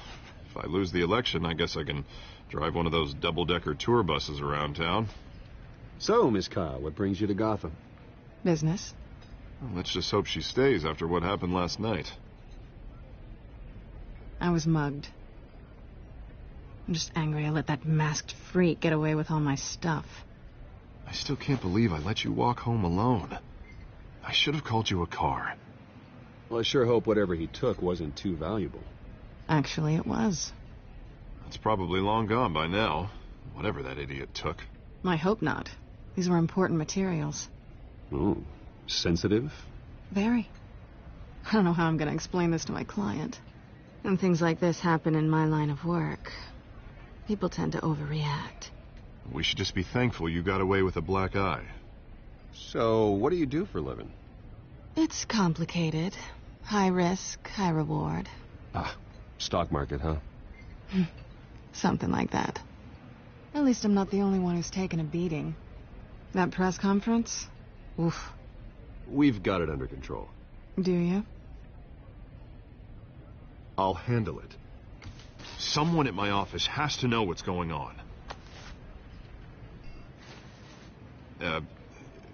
if I lose the election, I guess I can drive one of those double-decker tour buses around town. So, Miss Kyle, what brings you to Gotham? Business. Well, let's just hope she stays after what happened last night. I was mugged. I'm just angry I let that masked freak get away with all my stuff. I still can't believe I let you walk home alone. I should have called you a car. Well, I sure hope whatever he took wasn't too valuable. Actually, it was. It's probably long gone by now, whatever that idiot took. I hope not. These were important materials. Ooh, sensitive? Very. I don't know how I'm going to explain this to my client. When things like this happen in my line of work, people tend to overreact. We should just be thankful you got away with a black eye. So, what do you do for a living? It's complicated. High risk, high reward. Ah, stock market, huh? Something like that. At least I'm not the only one who's taken a beating. That press conference? Oof. We've got it under control. Do you? I'll handle it. Someone at my office has to know what's going on.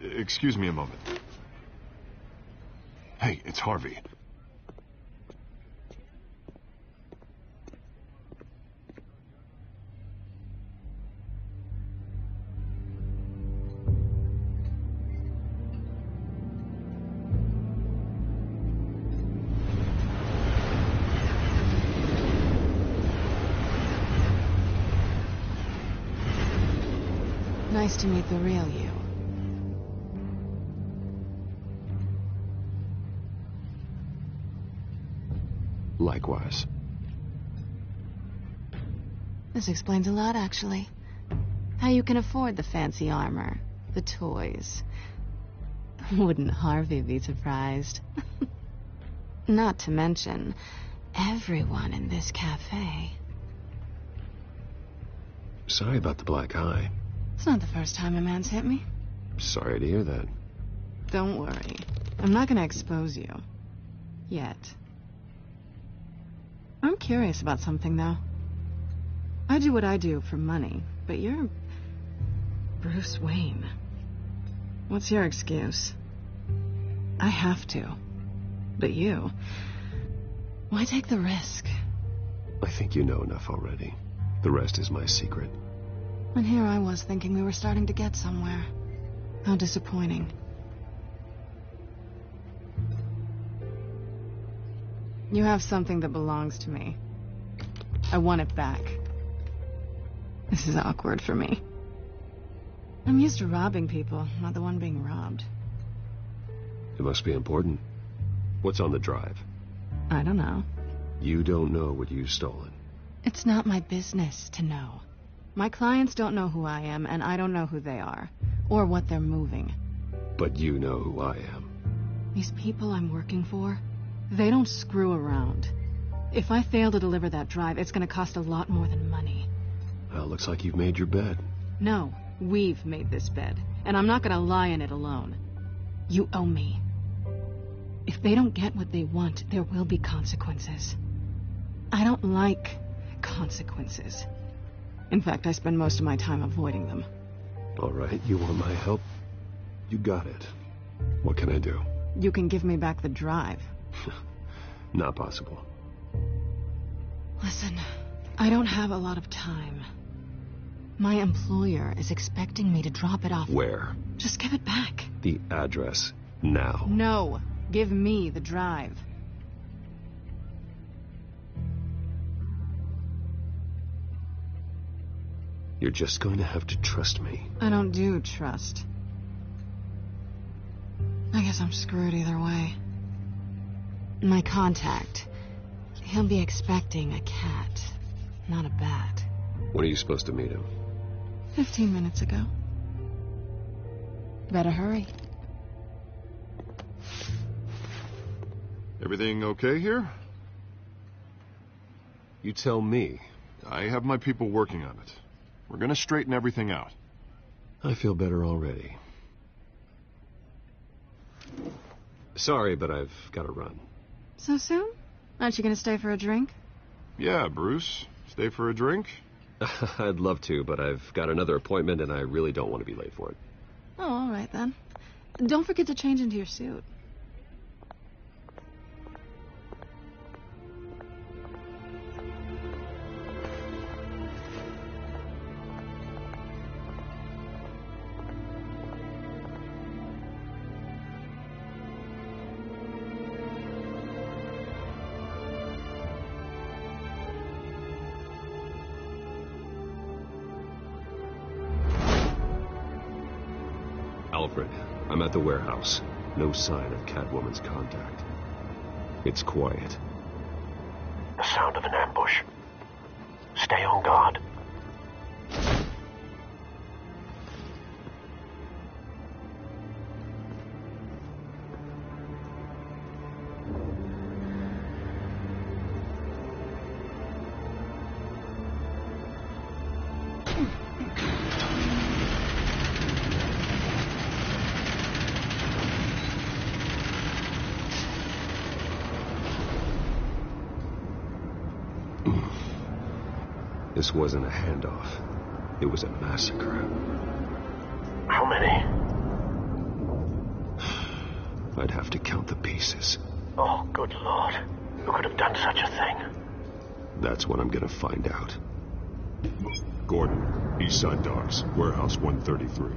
Excuse me a moment. Hey, it's Harvey. Nice to meet the real you. Likewise. This explains a lot, actually. How you can afford the fancy armor, the toys. Wouldn't Harvey be surprised? Not to mention, everyone in this cafe. Sorry about the black eye. It's not the first time a man's hit me. Sorry to hear that. Don't worry. I'm not going to expose you. Yet. I'm curious about something, though. I do what I do for money, but you're... Bruce Wayne. What's your excuse? I have to. But you... Why take the risk? I think you know enough already. The rest is my secret. And here I was thinking we were starting to get somewhere. How disappointing. You have something that belongs to me. I want it back. This is awkward for me. I'm used to robbing people, not the one being robbed. It must be important. What's on the drive? I don't know. You don't know what you've stolen. It's not my business to know. My clients don't know who I am, and I don't know who they are, or what they're moving. But you know who I am. These people I'm working for, they don't screw around. If I fail to deliver that drive, it's going to cost a lot more than money. Well, looks like you've made your bed. No, we've made this bed, and I'm not gonna lie in it alone. You owe me. If they don't get what they want, there will be consequences. I don't like consequences. In fact, I spend most of my time avoiding them. All right, you want my help? You got it. What can I do? You can give me back the drive. Not possible. Listen, I don't have a lot of time. My employer is expecting me to drop it off. Where? Just give it back. The address, now. No, give me the drive. You're just going to have to trust me. I don't do trust. I guess I'm screwed either way. My contact, he'll be expecting a cat, not a bat. When are you supposed to meet him? 15 minutes ago. Better hurry. Everything okay here? You tell me. I have my people working on it. We're gonna straighten everything out. I feel better already. Sorry, but I've got to run. So soon? Aren't you gonna stay for a drink? Yeah, Bruce. Stay for a drink? I'd love to, but I've got another appointment and I really don't want to be late for it. Oh, all right then. Don't forget to change into your suit. Alfred, I'm at the warehouse. No sign of Catwoman's contact. It's quiet. The sound of an ambush. Stay on guard. This wasn't a handoff. It was a massacre. How many? I'd have to count the pieces. Oh, good Lord. Who could have done such a thing? That's what I'm gonna find out. Gordon, Eastside Docks, Warehouse 133.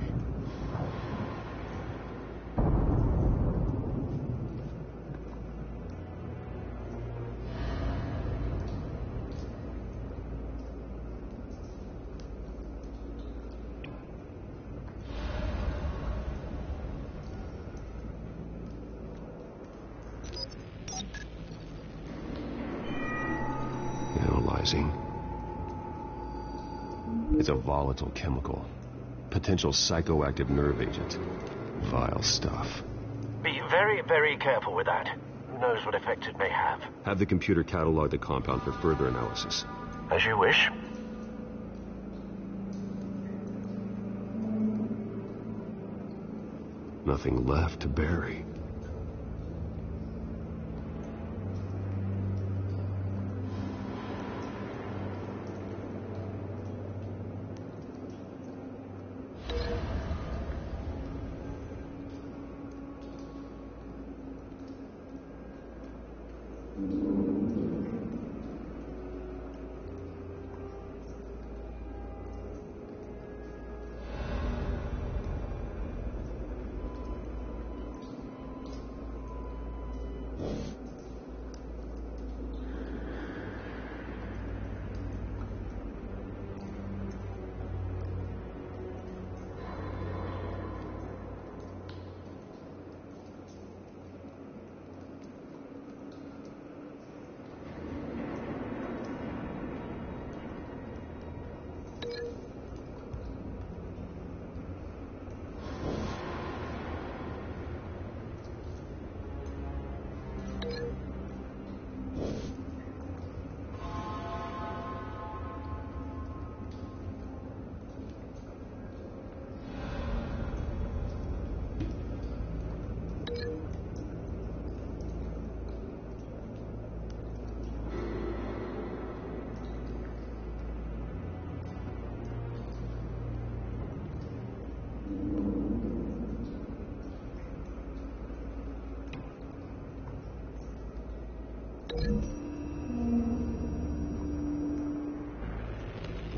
Analyzing. It's a volatile chemical. Potential psychoactive nerve agent. Vile stuff. Be very, very careful with that. Who knows what effect it may have. Have the computer catalog the compound for further analysis. As you wish. Nothing left to bury.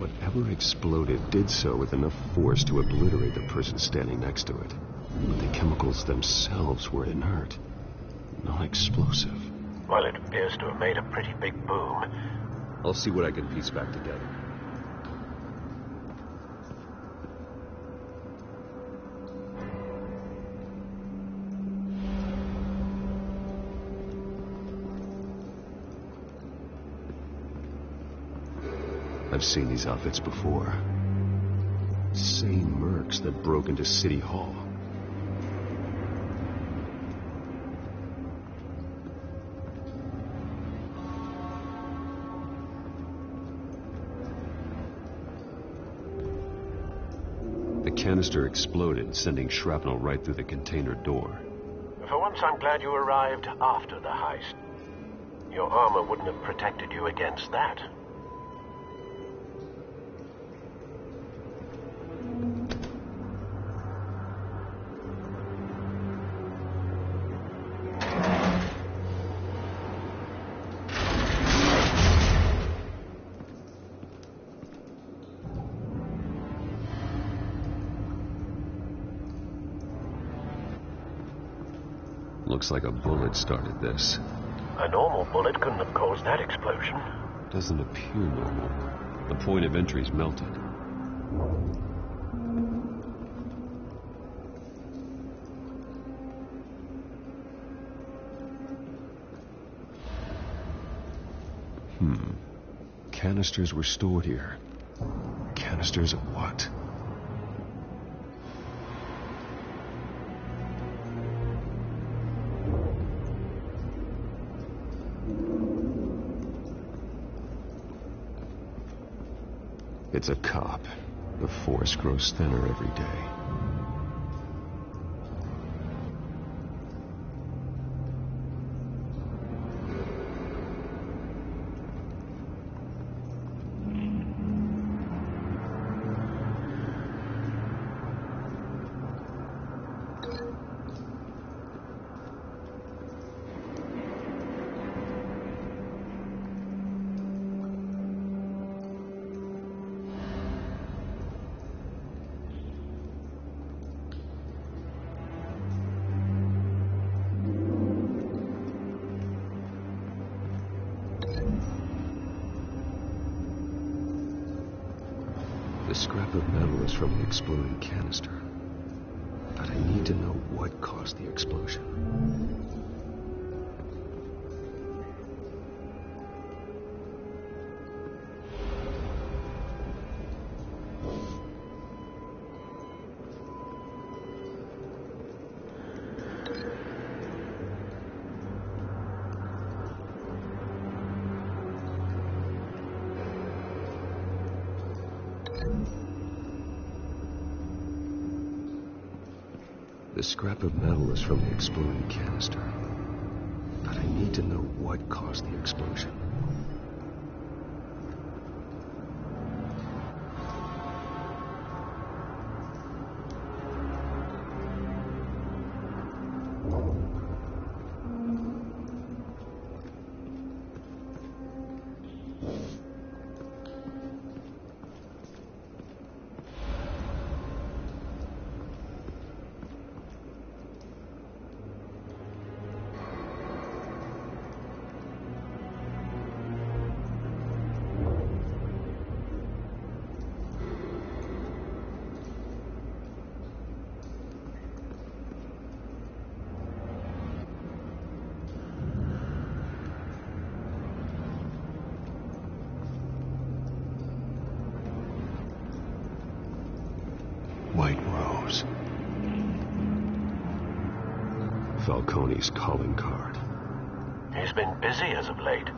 Whatever exploded did so with enough force to obliterate the person standing next to it. But the chemicals themselves were inert, non-explosive. Well, it appears to have made a pretty big boom. I'll see what I can piece back together. I've seen these outfits before. Same mercs that broke into City Hall. The canister exploded, sending shrapnel right through the container door. For once, I'm glad you arrived after the heist. Your armor wouldn't have protected you against that. Looks like a bullet started this. A normal bullet couldn't have caused that explosion. Doesn't appear normal. The point of entry's melted. Canisters were stored here. Canisters of what? It's a cop. The force grows thinner every day. The scrap of metal is from the exploding canister. But I need to know what caused the explosion. The scrap of metal is from the exploding canister. But I need to know what caused the explosion. White Rose. Falcone's calling card. He's been busy as of late.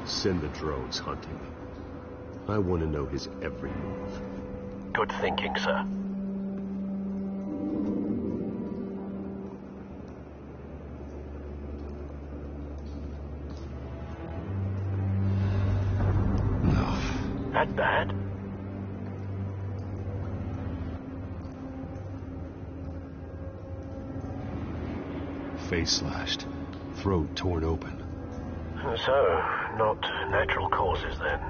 Send the drones hunting. I want to know his every move. Good thinking, sir. No. That bad? Face slashed. Throat torn open. So, not natural causes then.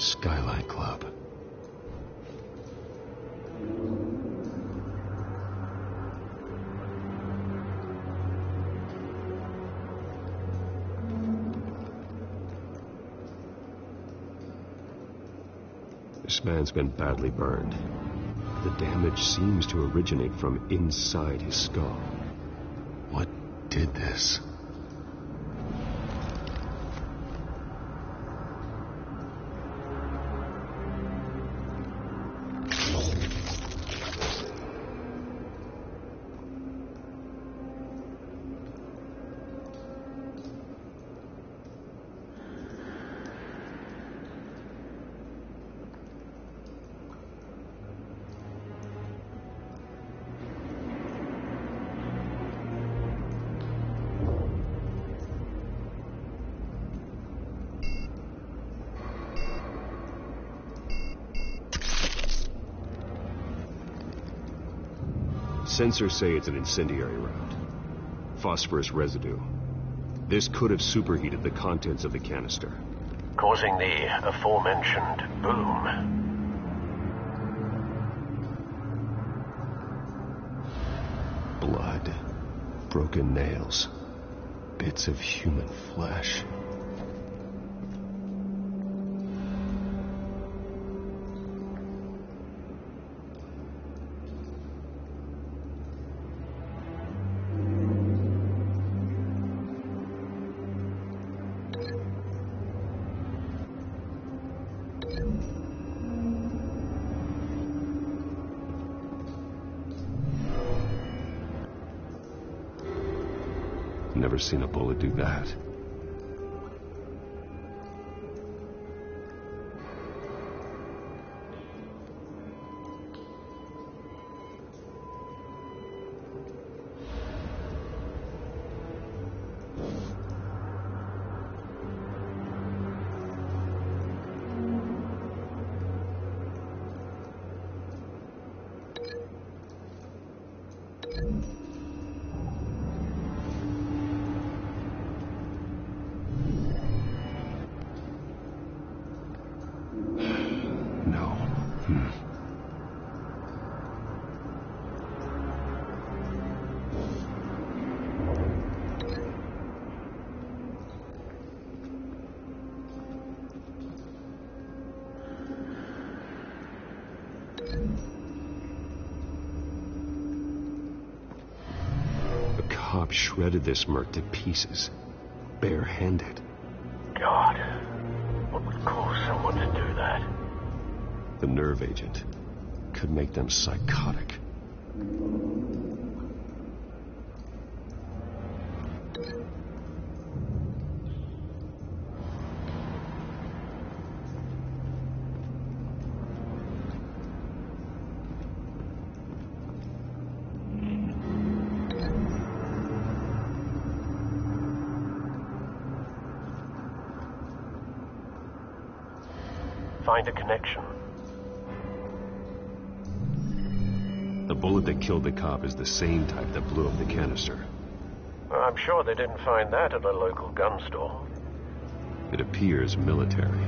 Skyline Club. This man's been badly burned. The damage seems to originate from inside his skull. What did this? Sensors say it's an incendiary round. Phosphorus residue. This could have superheated the contents of the canister, causing the aforementioned boom. Blood, broken nails, bits of human flesh. Never seen a bullet do that. Cop shredded this merc to pieces, barehanded. God, what would cause someone to do that? The nerve agent could make them psychotic. Find a connection. The bullet that killed the cop is the same type that blew up the canister. Well, I'm sure they didn't find that at a local gun store. It appears military.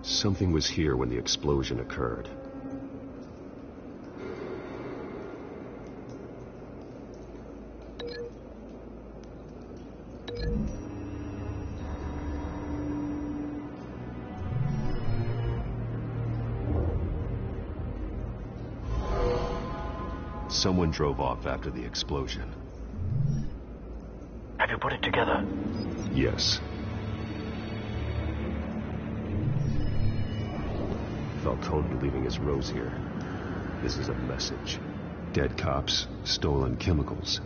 Something was here when the explosion occurred. someone drove off after the explosion. Have you put it together? Yes. Falcone leaving his rose here. This is a message. Dead cops, stolen chemicals.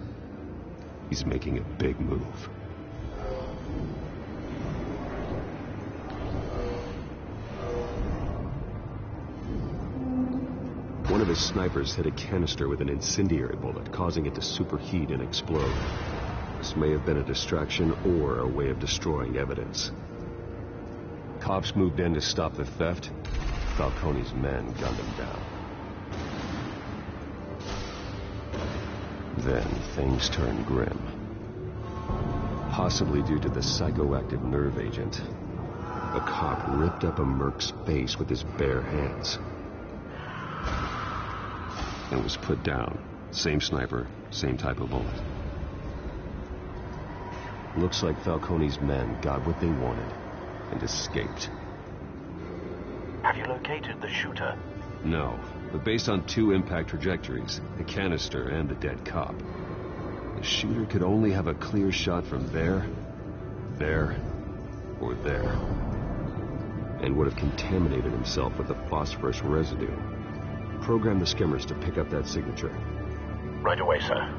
He's making a big move. One of his snipers hit a canister with an incendiary bullet, causing it to superheat and explode. This may have been a distraction or a way of destroying evidence. Cops moved in to stop the theft. Falcone's men gunned him down. Then things turned grim. Possibly due to the psychoactive nerve agent. A cop ripped up a merc's face with his bare hands. And was put down. Same sniper, same type of bullet. Looks like Falcone's men got what they wanted and escaped. Have you located the shooter? No, but based on 2 impact trajectories, the canister and the dead cop, the shooter could only have a clear shot from there, or there, and would have contaminated himself with the phosphorus residue. Program the skimmers to pick up that signature. Right away, sir.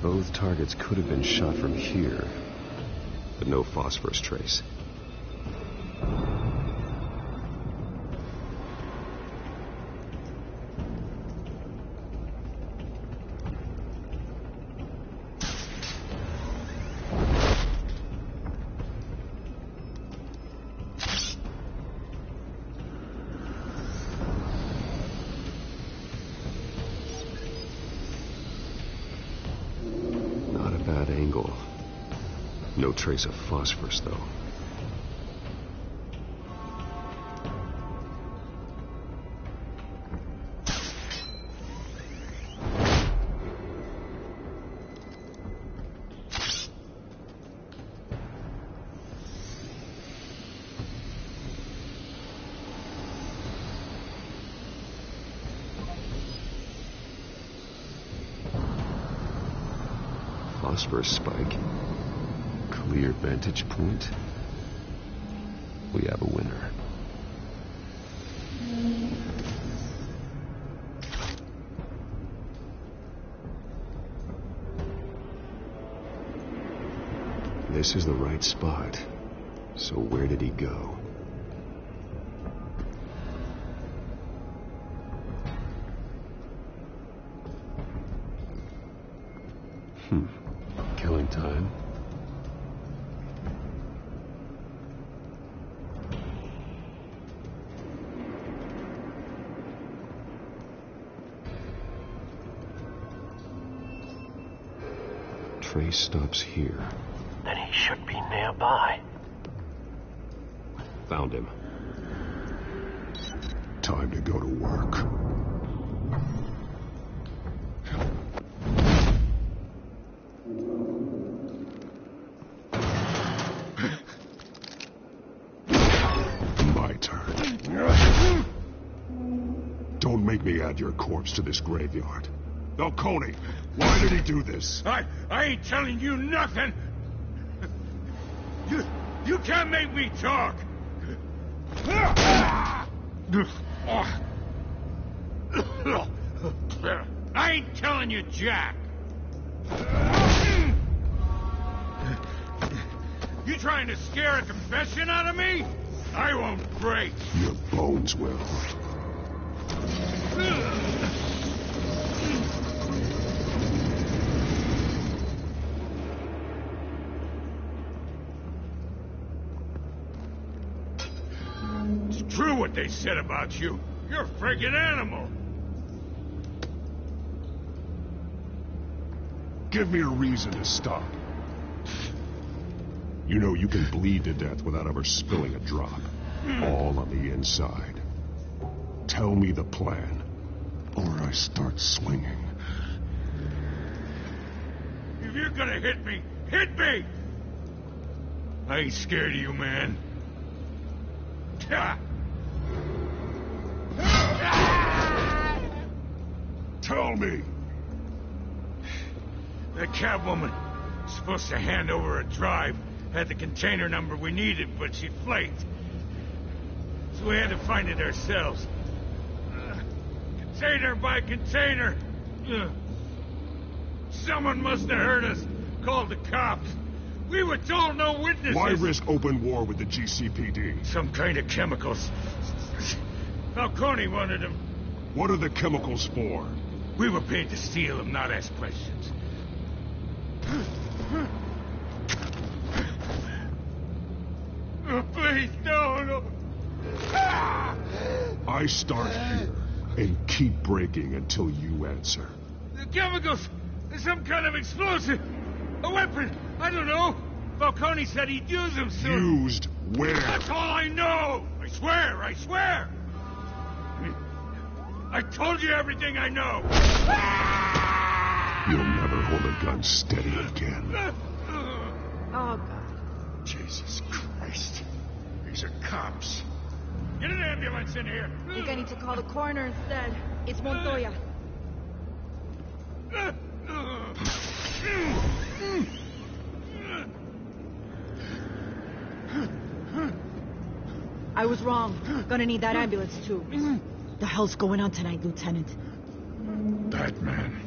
Both targets could have been shot from here, but no phosphorus trace. Not a bad angle. No trace of phosphorus, though. Phosphorus spike. Clear vantage point. We have a winner. This is the right spot. So where did he go? Killing time. Trace stops here. Then he should be nearby. Found him. Time to go to work. My turn. Don't make me add your corpse to this graveyard. Falcone, why did he do this? I ain't telling you nothing. You can't make me talk. I ain't telling you jack. You trying to scare a confession out of me? I won't break. Your bones will. It's true what they said about you. You're a friggin' animal. Give me a reason to stop. You know you can bleed to death without ever spilling a drop. All on the inside. Tell me the plan, or I start swinging. If you're gonna hit me, hit me! I ain't scared of you, man. Tell me! That Catwoman was supposed to hand over a drive. Had the container number we needed, but she flaked. So we had to find it ourselves. Container by container. Someone must have heard us. Called the cops. We were told no witnesses. Why risk open war with the GCPD? Some kind of chemicals. Falcone wanted them. What are the chemicals for? We were paid to steal them, not ask questions. Oh, please, no. I start here and keep breaking until you answer. The chemicals! There's some kind of explosive! A weapon! I don't know! Falcone said he'd use them soon. Used where? That's all I know! I swear! I told you everything I know! You'll never hold a gun steady again. Oh, God. Jesus Christ. These are cops. Get an ambulance in here! I think I need to call the coroner instead. It's Montoya. I was wrong. Gonna need that ambulance, too. The hell's going on tonight, Lieutenant? Batman.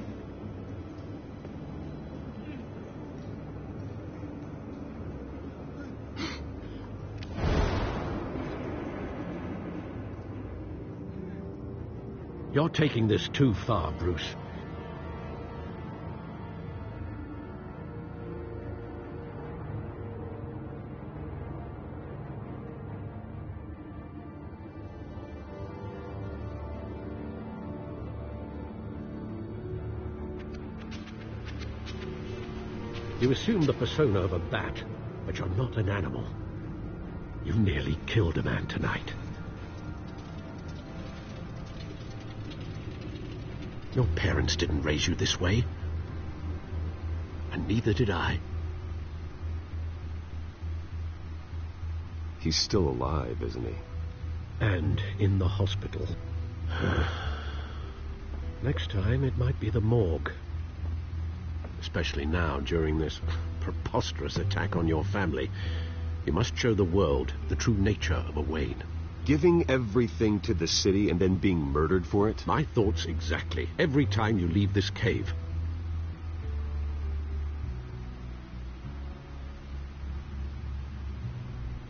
You're taking this too far, Bruce. You assume the persona of a bat, but you're not an animal. You nearly killed a man tonight. Your parents didn't raise you this way. And neither did I. He's still alive, isn't he? And in the hospital. Next time, it might be the morgue. Especially now, during this preposterous attack on your family. You must show the world the true nature of a Wayne. Giving everything to the city and then being murdered for it? My thoughts exactly. Every time you leave this cave.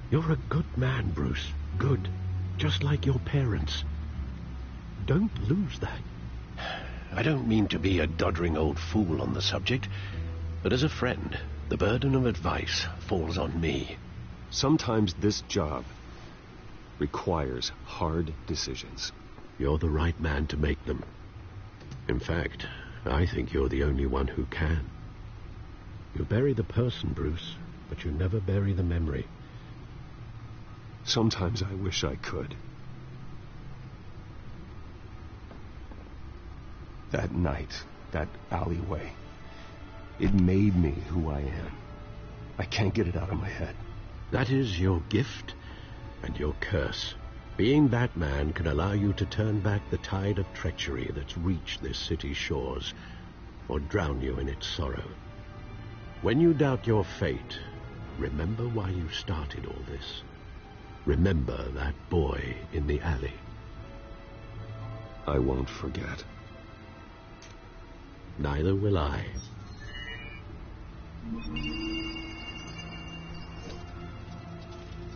You're a good man, Bruce. Good. Just like your parents. Don't lose that. I don't mean to be a doddering old fool on the subject, but as a friend, the burden of advice falls on me. Sometimes this job requires hard decisions. You're the right man to make them. In fact, I think you're the only one who can. You bury the person, Bruce, but you never bury the memory. Sometimes I wish I could. That night, that alleyway, it made me who I am. I can't get it out of my head. That is your gift and your curse. Being Batman can allow you to turn back the tide of treachery that's reached this city's shores, or drown you in its sorrow. When you doubt your fate, remember why you started all this. Remember that boy in the alley. I won't forget. Neither will I.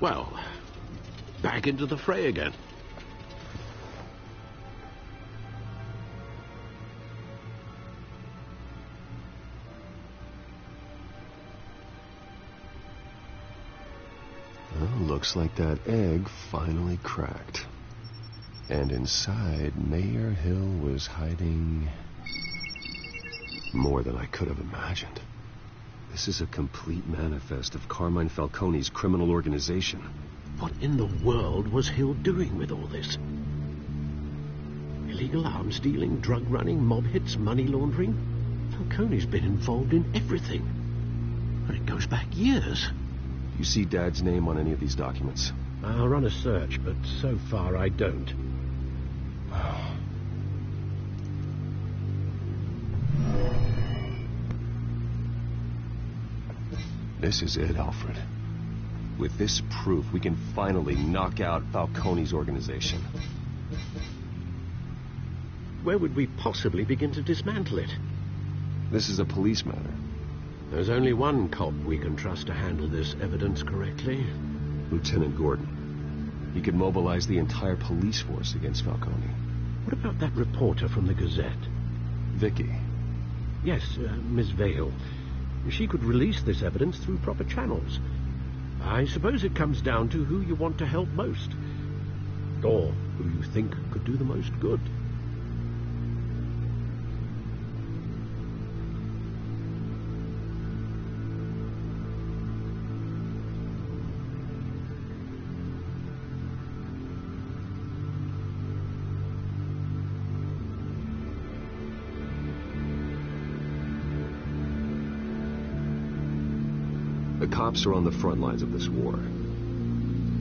Well, back into the fray again. Well, looks like that egg finally cracked. And inside, Mayor Hill was hiding more than I could have imagined. This is a complete manifest of Carmine Falcone's criminal organization. What in the world was Hill doing with all this? Illegal arms dealing, drug running, mob hits, money laundering? Falcone's been involved in everything. And it goes back years. You see Dad's name on any of these documents? I'll run a search, but so far I don't. This is it, Alfred. With this proof, we can finally knock out Falcone's organization. Where would we possibly begin to dismantle it? This is a police matter. There's only one cop we can trust to handle this evidence correctly. Lieutenant Gordon. He could mobilize the entire police force against Falcone. What about that reporter from the Gazette? Vicky. Yes, Miss Vale. She could release this evidence through proper channels. I suppose it comes down to who you want to help most. Or who you think could do the most good. The cops are on the front lines of this war.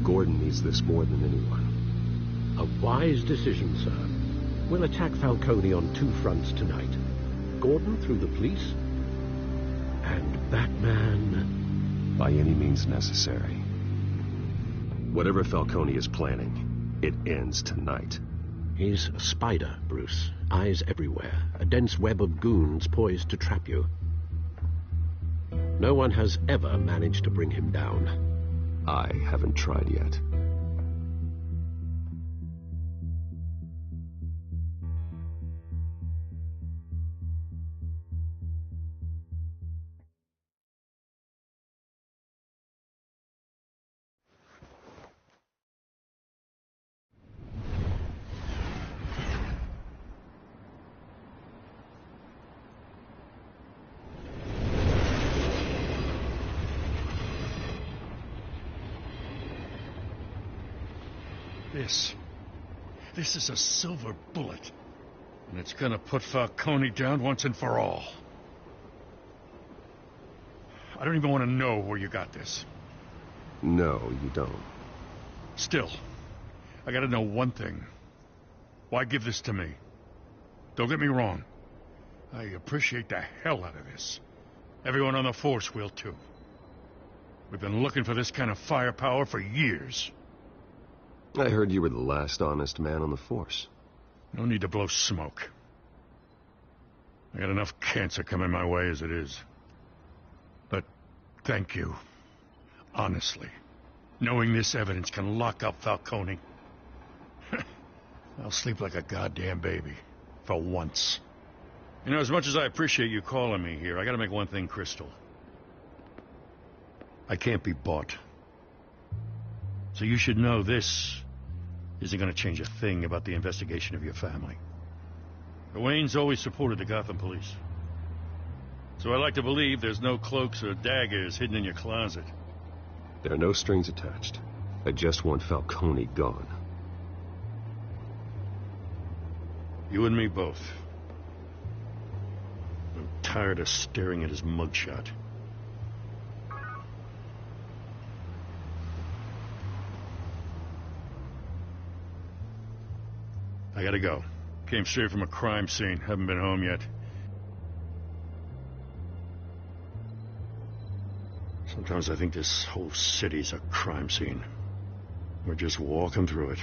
Gordon needs this more than anyone. A wise decision, sir. We'll attack Falcone on two fronts tonight. Gordon through the police, and Batman... by any means necessary. Whatever Falcone is planning, it ends tonight. He's a spider, Bruce. Eyes everywhere. A dense web of goons poised to trap you. No one has ever managed to bring him down. I haven't tried yet. This is a silver bullet. And it's gonna put Falcone down once and for all. I don't even want to know where you got this. No, you don't. Still, I gotta know one thing. Why give this to me? Don't get me wrong. I appreciate the hell out of this. Everyone on the force will too. We've been looking for this kind of firepower for years. I heard you were the last honest man on the force. No need to blow smoke. I got enough cancer coming my way as it is. But thank you. Honestly. Knowing this evidence can lock up Falcone. I'll sleep like a goddamn baby. For once. You know, as much as I appreciate you calling me here, I gotta make one thing crystal. I can't be bought. So you should know this isn't going to change a thing about the investigation of your family. The Waynes always supported the Gotham police. So I like to believe there's no cloaks or daggers hidden in your closet. There are no strings attached. I just want Falcone gone. You and me both. I'm tired of staring at his mugshot. I gotta go. Came straight from a crime scene. Haven't been home yet. Sometimes I think this whole city's a crime scene. We're just walking through it.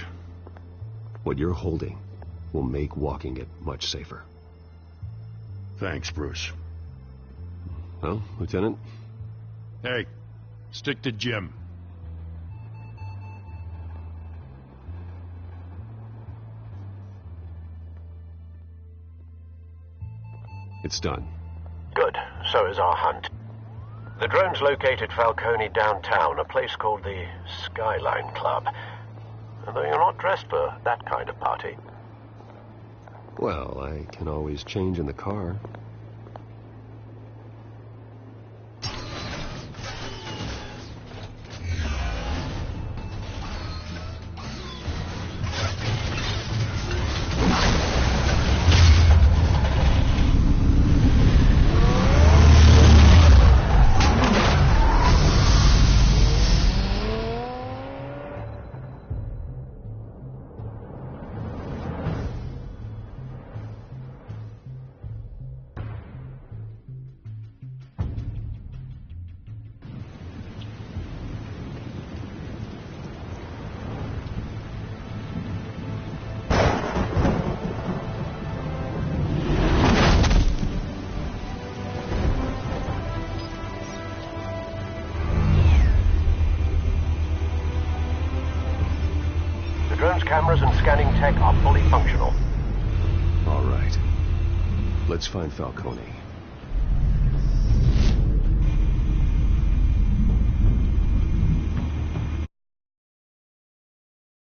What you're holding will make walking it much safer. Thanks, Bruce. Well, Lieutenant? Hey, stick to Jim. It's done. Good. So is our hunt. The drones located Falcone downtown, a place called the Skyline Club. And though you're not dressed for that kind of party. Well, I can always change in the car. cameras and scanning tech are fully functional. All right. Let's find Falcone.